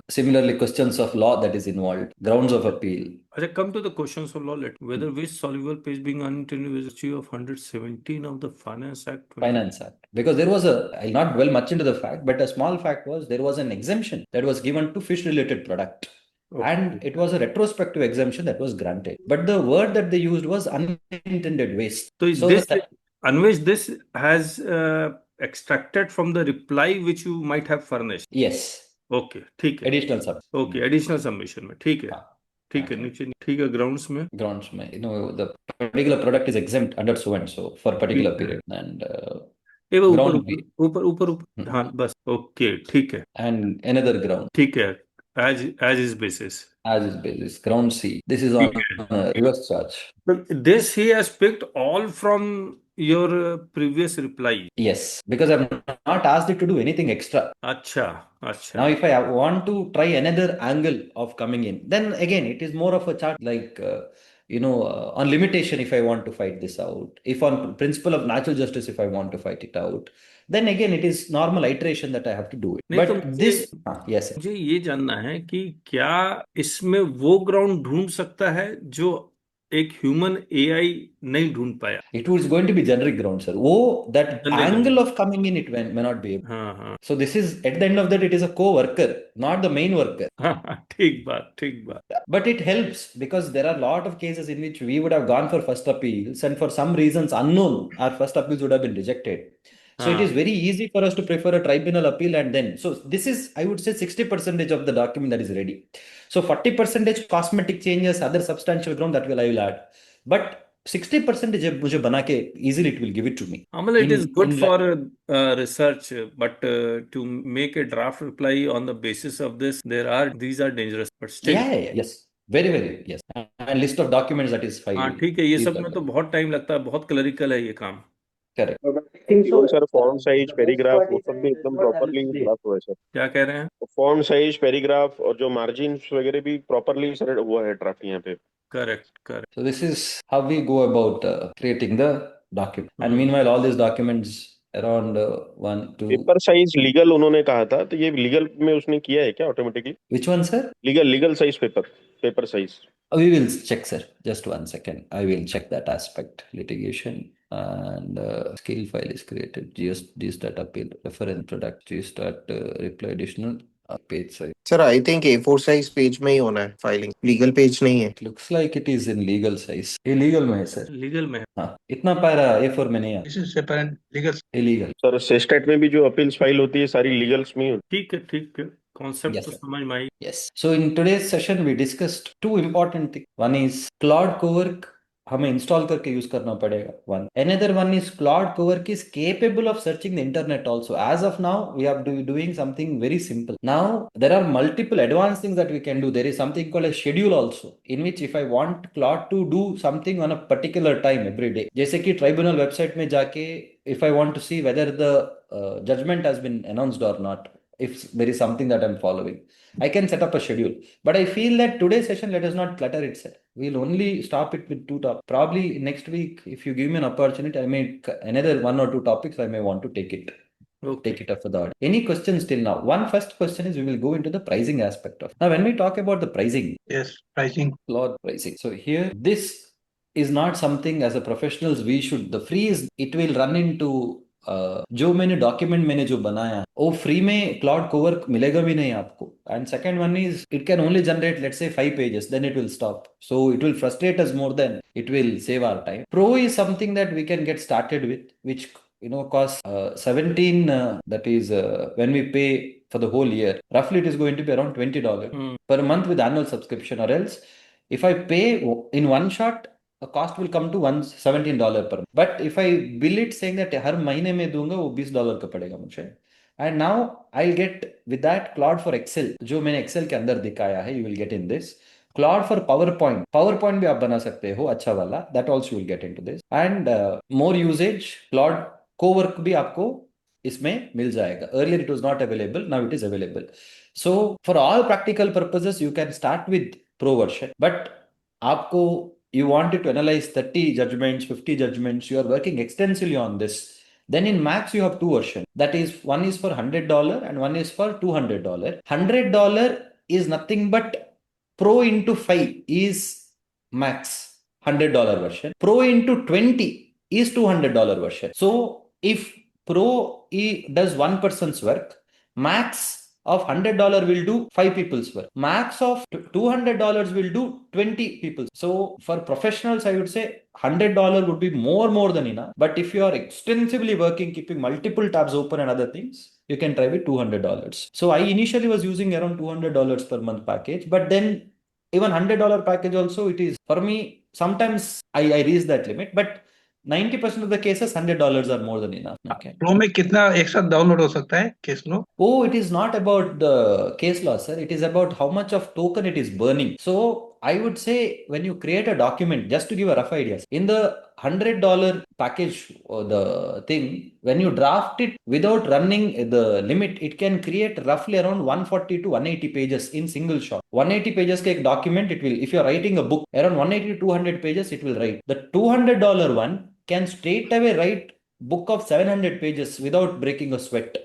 similarly, questions of law that is involved, grounds of appeal. अच्छा, come to the questions of law. Let whether which soluble page being unintended with virtue of 117 of the Finance Act. Finance Act. Because there was I'll not dwell much into the fact, but a small fact was there was an exemption that was given to fish-related product. Okay. And it was a retrospective exemption that was granted. But the word that they used was unintended waste. So this, Anwesh, this has extracted from the reply which you might have furnished. Yes. Okay, ठीक है। Additional sub. Okay, additional submission में, ठीक है, ठीक है, नीचे ठीक है, grounds में the particular product is exempt under so and so for particular period, and ऊपर ऊपर हाँ बस, ओके, ठीक है, and another ground, ठीक है, as is basis, ground C, this is on reverse charge. But this he has picked all from your previous reply. Yes, because I've not asked it to do anything extra. अच्छा। Now if I want to try another angle of coming in, then again it is more of a chart like on limitation if I want to fight this out, if on principle of natural justice if I want to fight it out, then again it is normal iteration that I have to do it. नहीं, But तो this yes sir. मुझे ये जानना है कि क्या इसमें वो ग्राउंड ढूंढ सकता है जो एक ह्यूमन एआई नहीं ढूंढ पाया? It was going to be generic ground, sir. Oh, that angle of coming in, it may not be able. हाँ, So this is, at the end of that, it is a co-worker, not the main worker. हाँ, ठीक बात। But it helps because there are a lot of cases in which we would have gone for first appeals, and for some reasons unknown, our first appeals would have been rejected. So it is very easy for us to prefer a tribunal appeal, and then, so this is, I would say, 60% of the document that is ready. So 40% cosmetic changes, other substantial ground that I will add. But 60% जब मुझे बना के easily it will give it to me. It is good for research, but to make a draft reply on the basis of this, these are dangerous. But still, yes, very yes. And list of documents that is filed. हाँ, ठीक है, ये सब में तो बहुत time लगता है, बहुत क्लरिकल है ये काम। Correct. Even sir, font size, paragraph, वो सब भी एकदम properly ड्राफ्ट हुआ है सर। क्या कह रहे हैं? फॉन्ट साइज, पैराग्राफ और जो मार्जिन्स वगैरह भी प्रॉपरली सर हुआ है ड्राफ्ट यहाँ पे। Correct. So this is how we go about creating the document. And meanwhile, all these documents around 1, 2. Paper size legal उन्होंने कहा था, तो ये लीगल में उसने किया है क्या automatically? Which one, sir? Legal size paper size. We will check, sir. Just 1 second. I will check that aspect. Litigation and skill file is created. GSTAT appeal, reference product, GSTAT reply additional page size. Sir, I think A4 size page में ही होना है filing, legal page नहीं है। It looks like it is in legal size. ये legal में है, sir. Legal में है। हाँ, इतना पैरा A4 में नहीं है। This is separate legal. Illegal. Sir sestet में भी जो अपील्स फाइल होती है सारी लीगल्स में ही होती है। ठीक है, concept Yes, तो sir. समझ में आई। Yes. So in today's session we discussed 2 important things. One is Claude Co-work हमें इंस्टॉल करके यूज करना पड़ेगा, one. Another one is Claude Co-work is capable of searching the internet also. As of now, we are doing something very simple. Now, there are multiple advanced things that we can do. There is something called a schedule also, in which if I want Claude to do something on a particular time every day, जैसे कि tribunal website में जाके if I want to see whether the judgment has been announced or not, if there is something that I'm following, I can set up a schedule. But I feel that today's session, let us not clutter it, sir. We'll only stop it with 2 topics. Probably next week, if you give me an opportunity, I may another 1 or 2 topics I may want to take it. Okay. Take it up for the audience. Any questions till now? One first question is we will go into the pricing aspect of. Now, when we talk about the pricing. Yes, pricing. Claude pricing. So here, this is not something as a professionals we should. The free is, it will run into जो मैंने document मैंने जो बनाया वो free में cloud Cowork मिलेगा भी नहीं आपको. And second one is it can only generate let's say 5 pages, then it will stop. So it will frustrate us more than it will save our time. Pro is something that we can get started with, which costs 17, that is when we pay for the whole year, roughly it is going to be around $20 per month with annual subscription, or else if I pay in one shot, the cost will come to $17 per month. But if I bill it saying that हर महीने में दूंगा वो $20 का पड़ेगा मुझे. And now I'll get with that Claude for Excel, जो मैंने Excel के अंदर दिखाया है, you will get in this. Claude for PowerPoint भी आप बना सकते हो अच्छा वाला, that also you will get into this. And more usage, Claude Co-work भी आपको इसमें मिल जाएगा. Earlier it was not available, now it is available. So for all practical purposes, you can start with Pro version. But आपको you wanted to analyze 30 judgments, 50 judgments, you are working extensively on this. Then in Max, you have two versions. That is, one is for $100 and one is for $200. $100 is nothing but Pro into 5 is Max, $100 version. Pro into 20 is $200 version. So if Pro does one person's work, Max of $100 will do 5 people's work. Max of $200 will do 20 people. So for professionals, I would say $100 would be more than enough. But if you are extensively working, keeping multiple tabs open and other things, you can try with $200. So I initially was using around $200 per month package, but then even $100 package also, it is for me, sometimes I reach that limit, but 90% of the cases $100 are more than enough. Okay. Pro में कितना एक साथ download हो सकता है case low? Oh, it is not about the case law, sir. It is about how much of token it is burning. So I would say when you create a document, just to give a rough idea, in the $100 package or the thing, when you draft it without running the limit, it can create roughly around 140 to 180 pages in single shot. 180 pages ka ek document, it will, if you're writing a book, around 180 to 200 pages, it will write. The $200 one can straight away write book of 700 pages without breaking a sweat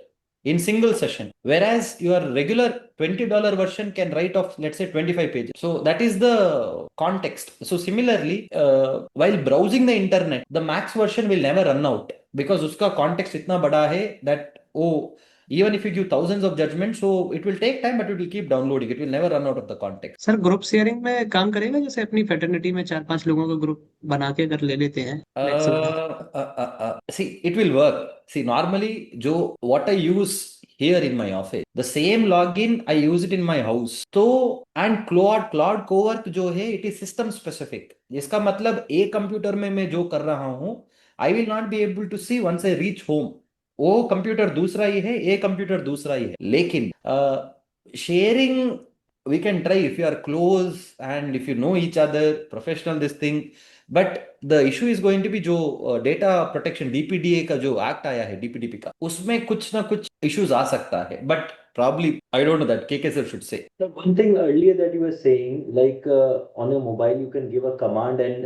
in single session, whereas your regular $20 version can write off, let's say, 25 pages. So that is the context. So similarly, while browsing the internet, the Max version will never run out because uska context itna bada hai that even if you give thousands of judgments, so it will take time, but it will keep downloading. It will never run out of the context. Sir group sharing में काम करेगा, जैसे अपनी fraternity में 4-5 लोगों का group बना के अगर ले लेते हैं? See, it will work. See, normally, what I use here in my office, the same login, I use it in my house. So, and Claude Co-work जो है, it is system specific. जिसका मतलब एक कंप्यूटर में मैं जो कर रहा हूँ, I will not be able to see once I reach home. वो कंप्यूटर दूसरा ही है, ये कंप्यूटर दूसरा ही है. लेकिन sharing we can try if you are close and if you know each other, professional this thing. But the issue is going to be जो data protection DPDA का जो act आया है DPDP का, उसमें कुछ ना कुछ issues आ सकता है. But probably I don't know that KK sir should say. So one thing earlier that you were saying, like on your mobile you can give a command and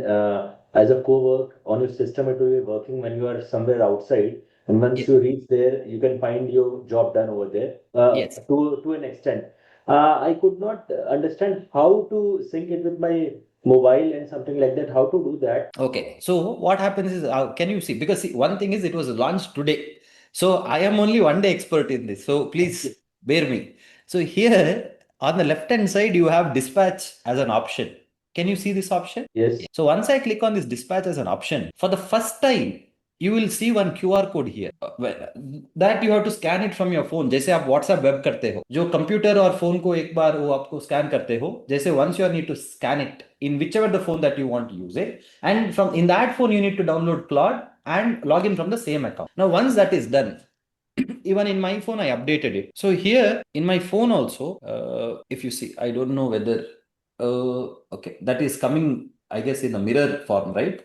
as a co-work on your system it will be working when you are somewhere outside. And once you reach there, you can find your job done over there. Yes. To an extent. I could not understand how to sync it with my mobile and something like that. How to do that? Okay. So what happens is, can you see? Because see, one thing is it was launched today. So I am only one day expert in this. So please bear me. So here on the left hand side, you have dispatch as an option. Can you see this option? Yes. So once I click on this dispatch as an option, for the first time, you will see one QR code here that you have to scan it from your phone. जैसे आप WhatsApp web करते हो, जो computer और phone को एक बार वो आपको स्कैन करते हो, जैसे once you need to scan it in whichever the phone that you want to use it, and from in that phone you need to download Claude and log in from the same account. Now once that is done, even in my phone I updated it. So here in my phone also, if you see, I don't know whether okay, that is coming, I guess, in the mirror form, right?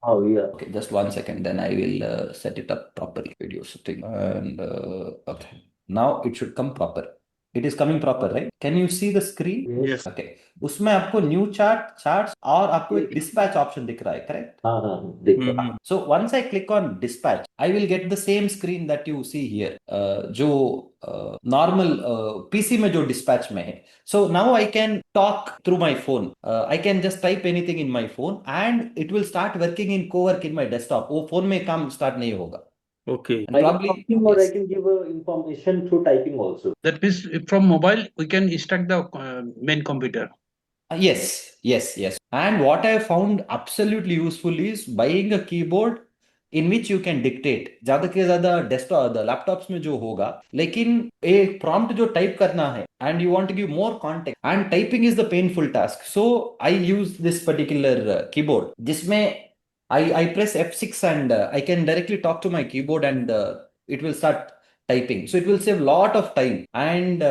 Oh yeah. Okay, just 1 second, then I will set it up properly. Video setting and okay, now it should come proper. It is coming proper, right? Can you see the screen? Yes. Okay. उसमें आपको new charts और आपको एक dispatch option दिख रहा है, correct? हाँ, दिख रहा है. So once I click on dispatch, I will get the same screen that you see here. जो normal PC में जो dispatch में है. So now I can talk through my phone. I can just type anything in my phone and it will start working in co-work in my desktop. वो phone में काम start नहीं होगा. Okay. And I probably can talking or yes. I can give information through typing also. That means from mobile we can instruct the main computer. Yes. And what I found absolutely useful is buying a keyboard in which you can dictate, ज्यादा से ज्यादा desktop laptops में जो होगा, लेकिन एक prompt जो type करना है and you want to give more context and typing is the painful task, so I use this particular keyboard जिसमें I press F6 and I can directly talk to my keyboard and it will start typing. So it will save a lot of time. And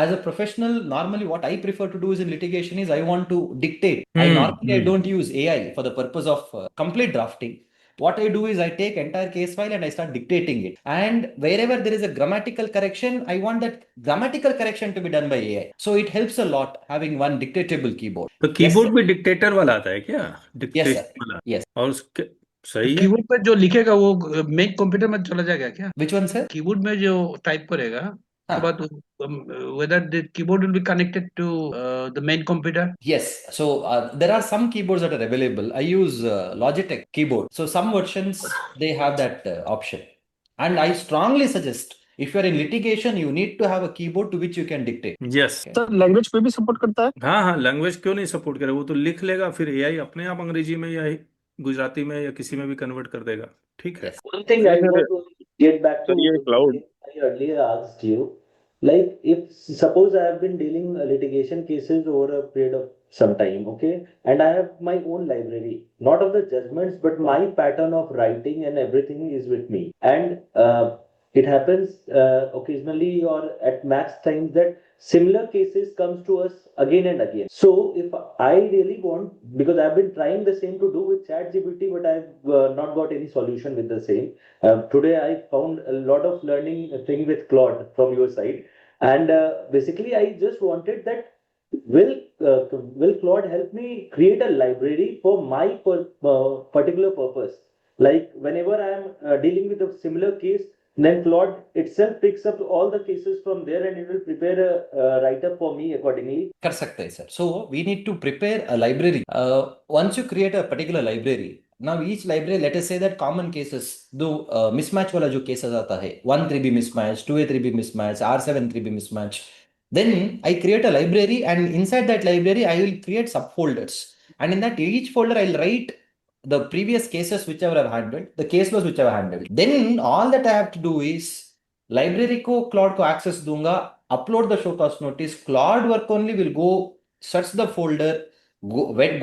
as a professional, normally what I prefer to do is in litigation is I want to dictate. I don't use AI for the purpose of complete drafting. What I do is I take entire case file and I start dictating it. And wherever there is a grammatical correction, I want that grammatical correction to be done by AI. So it helps a lot having one dictatable keyboard. तो Yes, keyboard sir. में dictator वाला आता है क्या, Yes, dictation sir. वाला? Yes. और उसके सही है। कीबोर्ड पे जो लिखेगा वो मेन कंप्यूटर में चला जाएगा क्या? Which one, sir? कीबोर्ड में जो टाइप करेगा उसके हाँ. बाद whether the keyboard will be connected to the main computer? Yes, so there are some keyboards that are available. I use Logitech keyboard. So some versions they have that option, and I strongly suggest if you are in litigation, you need to have a keyboard to which you can dictate. Yes. Okay. Sir language पे भी support करता है? हाँ हाँ, language क्यों नहीं support करे, वो तो लिख लेगा, फिर एआई अपने आप अंग्रेजी में या गुजराती में या किसी में भी कन्वर्ट कर देगा। ठीक है। Yes. One thing I नहीं want to get back sir, to ये the cloud question I earlier asked you, like if suppose I have been dealing litigation cases over a period of some time, okay, and I have my own library, not of the judgments, but my pattern of writing and everything is with me, and it happens occasionally or at max times that similar cases comes to us again and again. So if I really want, because I've been trying the same to do with ChatGPT, but I've not got any solution with the same. Today I found a lot of learning thing with Claude from your side, and basically I just wanted that will Claude help me create a library for my particular purpose? Like whenever I am dealing with a similar case, then Claude itself picks up all the cases from there and it will prepare a write-up for me accordingly. कर सकते हैं, sir. So we need to prepare a library. Once you create a particular library, now each library, let us say that common cases, दो mismatch वाला जो cases आता है, 1-3B mismatch, 2A-3B mismatch, R7-3B mismatch, then I create a library and inside that library I will create subfolders, and in that each folder I'll write the previous cases whichever I've handled, the case laws which I've handled. Then all that I have to do is library को Claude को access दूंगा, upload the show cause notice, Claude work only will go search the folder,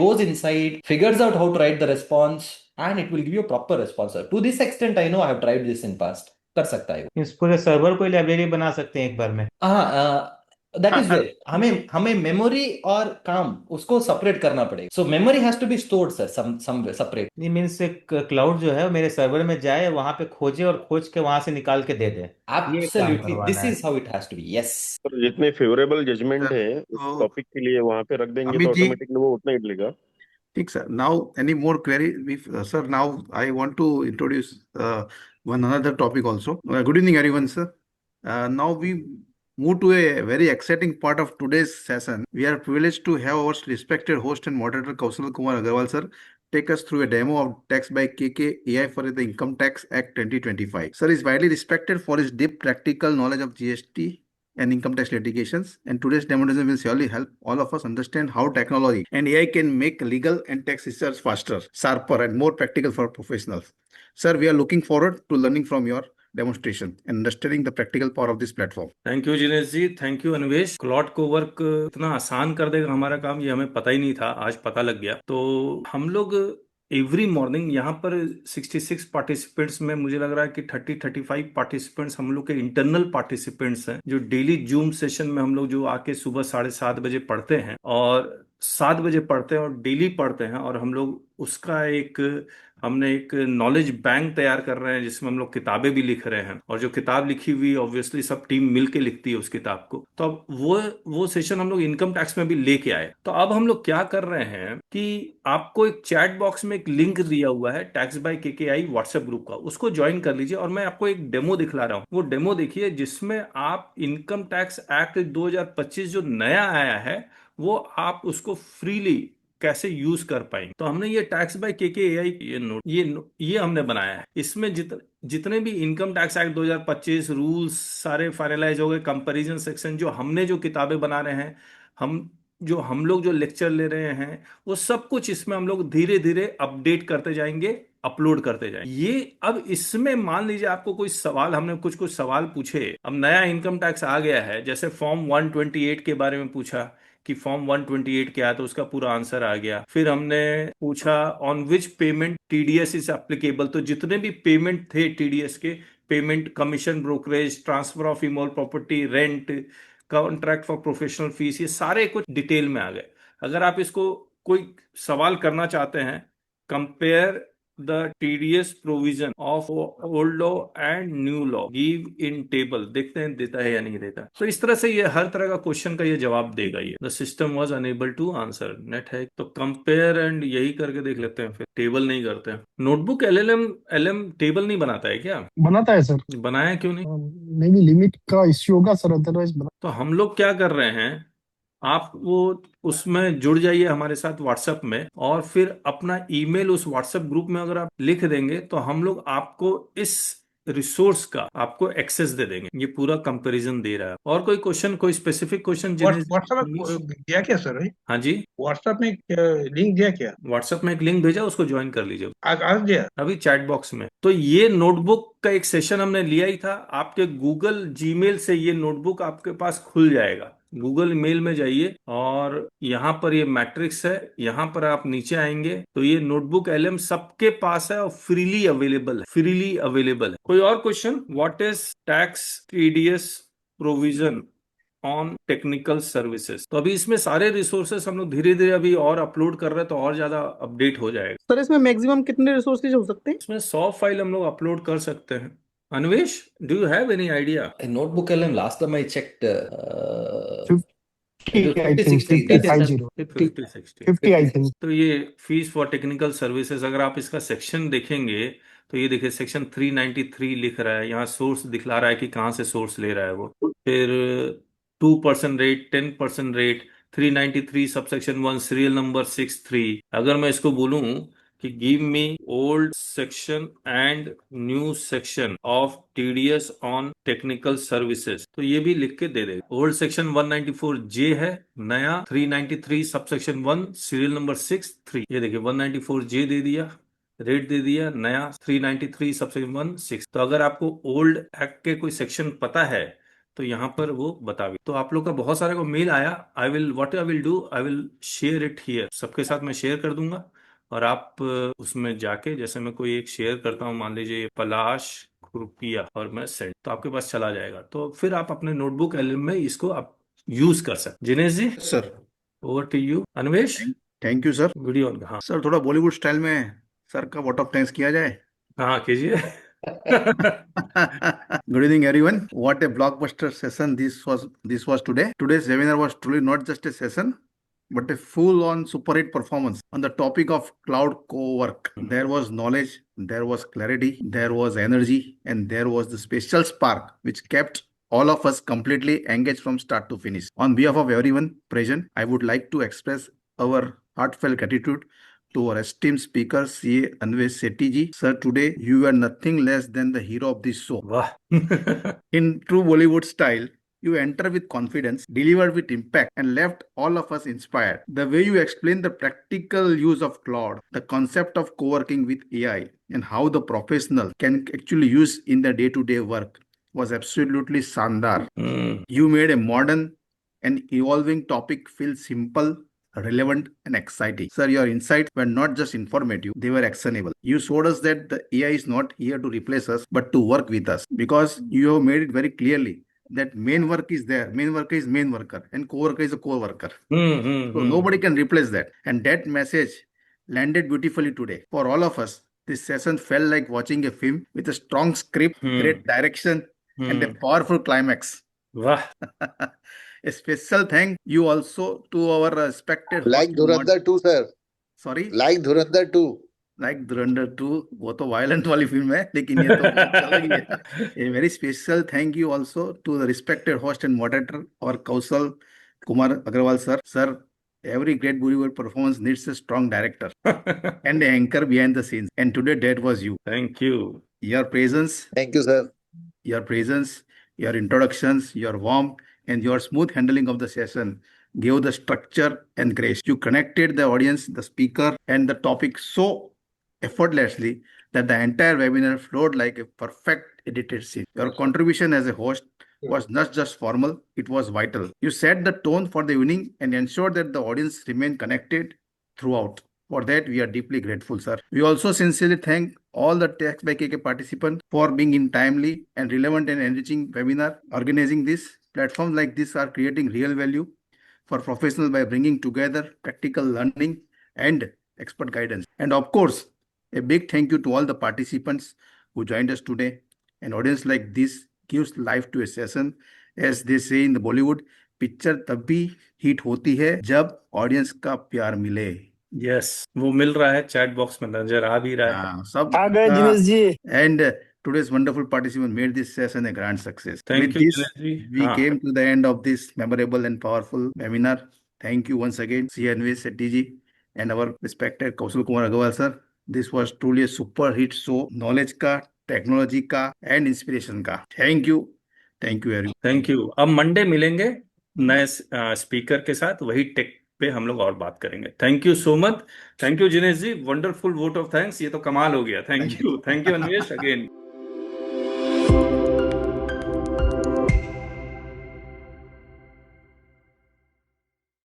goes inside, figures out how to write the response, and it will give you a proper response. To this extent, I know I have tried this in past. कर सकता है वो। इस पूरे server को ही library बना सकते हैं एक बार में। हाँ, दैट इज वेयर हमें मेमोरी और काम उसको सेपरेट करना पड़ेगा। So memory has to be stored sir somewhere separate. ये मीन्स क्लाउड जो है मेरे सर्वर में जाए, वहां पे खोजे और खोज के वहां से निकाल के दे दे। ये काम एब्सोल्युटली, करवाना दिस है। Is how it has to be. Yes sir, जितने फेवरेबल जजमेंट सर, है उस तो टॉपिक के लिए वहां पे रख देंगे तो अमित जी, ऑटोमेटिकली वो उतना ही लेगा। ठीक सर। Now any more query? Sir, now I want to introduce one another topic also. Good evening, everyone, sir. Now we move to a very exciting part of today's session. We are privileged to have our respected host and moderator Kaushal Kumar Agrawal, sir, take us through a demo of Tax by KK AI for the Income Tax Act 2025. Sir is widely respected for his deep practical knowledge of GST and income tax litigations, and today's demonstration will surely help all of us understand how technology and AI can make legal and tax research faster, sharper, and more practical for professionals. Sir, we are looking forward to learning from your demonstration and understanding the practical power of this platform. Thank you Jinesh ji, thank you Anvesh. Claude को work इतना आसान कर देगा हमारा काम, ये हमें पता ही नहीं था, आज पता लग गया। तो हम लोग एवरी मॉर्निंग यहाँ पर 66 पार्टिसिपेंट्स में मुझे लग रहा है कि 30-35 पार्टिसिपेंट्स हम लोग के इंटरनल पार्टिसिपेंट्स हैं, जो डेली जूम सेशन में हम लोग जो आके सुबह 7:30 बजे पढ़ते हैं और 7 बजे पढ़ते हैं और डेली पढ़ते हैं। और हम लोग उसका हमने एक नॉलेज बैंक तैयार कर रहे हैं जिसमें हम लोग किताबें भी लिख रहे हैं, और जो किताब लिखी हुई ऑब्वियसली सब टीम मिलके लिखती है उस किताब को। तो अब वो सेशन हम लोग इनकम टैक्स में भी लेके आए। तो अब हम लोग क्या कर रहे हैं कि आपको एक चैट बॉक्स में एक लिंक दिया हुआ है टैक्स बाय केकेआई व्हाट्सएप ग्रुप का, उसको ज्वाइन कर लीजिए और मैं आपको एक डेमो दिखला रहा हूँ। वो डेमो देखिए जिसमें आप इनकम टैक्स एक्ट 2025 जो नया आया है वो आप उसको फ्रीली कैसे यूज कर पाएंगे। तो हमने ये टैक्स बाय केकेआई ये हमने बनाया है। इसमें जितने भी इनकम टैक्स एक्ट 2025 रूल्स सारे फाइनलाइज हो गए, कंपैरिजन सेक्शन जो हमने जो किताबें बना रहे हैं, हम लोग जो लेक्चर ले रहे हैं, वो सब कुछ इसमें हम लोग धीरे धीरे अपडेट करते जाएंगे अपलोड करते जाएं। ये अब इसमें मान लीजिए आपको कोई सवाल, हमने कुछ कुछ सवाल पूछे, अब नया इनकम टैक्स आ गया है, जैसे फॉर्म 128 के बारे में पूछा कि फॉर्म 128 क्या है, तो उसका पूरा आंसर आ गया। फिर हमने पूछा on which payment TDS is applicable, तो जितने भी पेमेंट थे टीडीएस के, payment, commission, brokerage, transfer of immovable property, rent, contract for professional fees, ये सारे कुछ डिटेल में आ गए। अगर आप इसको कोई सवाल करना चाहते हैं, compare the TDS provision of old law and new law, give in table, देखते हैं देता है या नहीं देता। तो इस तरह से ये हर तरह का क्वेश्चन का ये जवाब देगा। ये the system was unable to answer, net है तो कंपेयर एंड यही करके देख लेते हैं, फिर टेबल नहीं करते हैं। नोटबुक एलएम टेबल नहीं बनाता है क्या? बनाता है सर। बनाया क्यों नहीं? मे बी लिमिट का इश्यू होगा सर, अदरवाइज तो हम लोग क्या कर रहे हैं, आप वो उसमें जुड़ जाइए हमारे साथ व्हाट्सएप में, और फिर अपना ईमेल उस व्हाट्सएप ग्रुप में अगर आप लिख देंगे तो हम लोग आपको इस रिसोर्स का आपको एक्सेस दे देंगे। ये पूरा कंपैरिजन दे रहा है। और कोई क्वेश्चन, कोई स्पेसिफिक क्वेश्चन जिन्हें व्हाट्सएप में दिया क्या सर? हाँ जी, व्हाट्सएप में लिंक दिया क्या? व्हाट्सएप में एक लिंक भेजा, उसको ज्वाइन कर लीजिए आज दिया अभी चैट बॉक्स में। तो ये नोटबुक का एक सेशन हमने लिया ही था, आपके गूगल जीमेल से ये नोटबुक आपके पास खुल जाएगा। गूगल मेल में जाइए और यहाँ पर ये मैट्रिक्स है, यहाँ पर आप नीचे आएंगे तो ये नोटबुक एलएम सबके पास है और फ्रीली अवेलेबल है, फ्रीली अवेलेबल है। कोई और question? What is tax TDS provision on technical services? तो अभी इसमें सारे रिसोर्सेस हम लोग धीरे धीरे अभी और अपलोड कर रहे हैं, तो और ज्यादा अपडेट हो जाएगा। सर इसमें मैक्सिमम कितने रिसोर्सेज हो सकते हैं? इसमें 100 फाइल हम लोग अपलोड कर सकते हैं। Anvesh, do you have any idea? Notebook LM, last time I checked, it was 50 50, 60 gigs. 50 I think. तो ये फीस फॉर टेक्निकल सर्विसेज, अगर आप इसका सेक्शन देखेंगे तो ये देखिए सेक्शन 393 लिख रहा है, यहाँ सोर्स दिखला रहा है कि कहाँ से सोर्स ले रहा है वो। फिर 2% rate, 10% rate, 393 subsection 1 serial number 63। अगर मैं इसको बोलूं कि give me old section and new section of TDS on technical services, तो ये भी लिख के दे देगा। ओल्ड सेक्शन 194J है, नया 393 सबसेक्शन 1 सीरियल नंबर 63। ये देखिए 194J दे दिया, रेट दे दिया, नया 393 सबसेक्शन 1 6। तो अगर आपको ओल्ड एक्ट के कोई सेक्शन पता है तो यहाँ पर वो बता भी। तो आप लोग का बहुत सारे को मेल आया, I will do, I will share it here, सबके साथ मैं शेयर कर दूंगा। और आप उसमें जाके, जैसे मैं कोई एक शेयर करता हूँ, मान लीजिए पलाश रुपया, और मैं सेंड, तो आपके पास चला जाएगा। तो फिर आप अपने नोटबुक एल्बम में इसको आप यूज कर सकते। Jinesh ji, sir over to you. Anvesh, thank you sir. Video on. हाँ सर थोड़ा बॉलीवुड स्टाइल में सर का वोट ऑफ थैंक्स किया जाए। हाँ कीजिए। Good evening, everyone. What a blockbuster session this was today. Today's webinar was truly not just a session, but a full-on super hit performance on the topic of Claude Co-work. There was knowledge, there was clarity, there was energy, and there was the special spark which kept all of us completely engaged from start to finish. On behalf of everyone present, I would like to express our heartfelt gratitude to our esteemed speaker, CA Anwesh Shetty ji. Sir, today you are nothing less than the hero of this show. वाह। In true Bollywood style, you enter with confidence, delivered with impact, and left all of us inspired. The way you explain the practical use of Claude, the concept of co-working with AI, and how the professional can actually use in the day-to-day work was absolutely sandar. You made a modern and evolving topic feel simple, relevant, and exciting. Sir, your insights were not just informative, they were actionable. You showed us that the AI is not here to replace us, but to work with us, because you have made it very clearly that main work is there. Main worker is main worker, and co-worker is a co-worker. So nobody can replace that. And that message landed beautifully today. For all of us, this session felt like watching a film with a strong script, great direction, and a powerful climax. वाह। A special thank you also to our respected Like host. Dhurandhar 2, sir. Sorry? Like Dhurandhar 2. Like Dhurandhar 2, वो तो violent वाली film है, लेकिन ये तो बहुत अलग ही है. A very special thank you also to the respected host and moderator, our Kaushal, Kumar, Agrawal sir. Sir, every great Bollywood performance needs a strong director and an anchor behind the scenes. And today that was you. Thank you. Your presence, Thank you, sir. your introductions, your warmth, and your smooth handling of the session gave the structure and grace. You connected the audience, the speaker, and the topic so effortlessly that the entire webinar flowed like a perfect edited scene. Your contribution as a host was not just formal, it was vital. You set the tone for the evening and ensured that the audience remained connected throughout. For that, we are deeply grateful, sir. We also sincerely thank all the Tax by KK participants for being in timely and relevant and enriching webinar. Organizing this, platforms like this are creating real value for professionals by bringing together practical learning and expert guidance. And of course, a big thank you to all the participants who joined us today. An audience like this gives life to a session. As they say in the Bollywood, picture तभी hit होती है जब audience का प्यार मिले. Yes, वो मिल रहा है, चैट बॉक्स में नजर आ भी रहा है. सब आ गए Dinesh ji. And today's wonderful participant made this session a grand success. Thank With you, this, Dinesh ji. we हाँ. came to the end of this memorable and powerful webinar. Thank you once again, C. Anwesh Shetty ji and our respected Kaushal Kumar Agrawal sir. This was truly a super hit show. Knowledge का, technology का and inspiration का. Thank you. Thank you everyone. Thank you. अब Monday मिलेंगे नए speaker के साथ, वही take पे हम लोग और बात करेंगे. Thank you so much. Thank you Jinesh ji, wonderful vote of thanks. ये तो कमाल हो गया. Thank you. Thank you Anvesh again.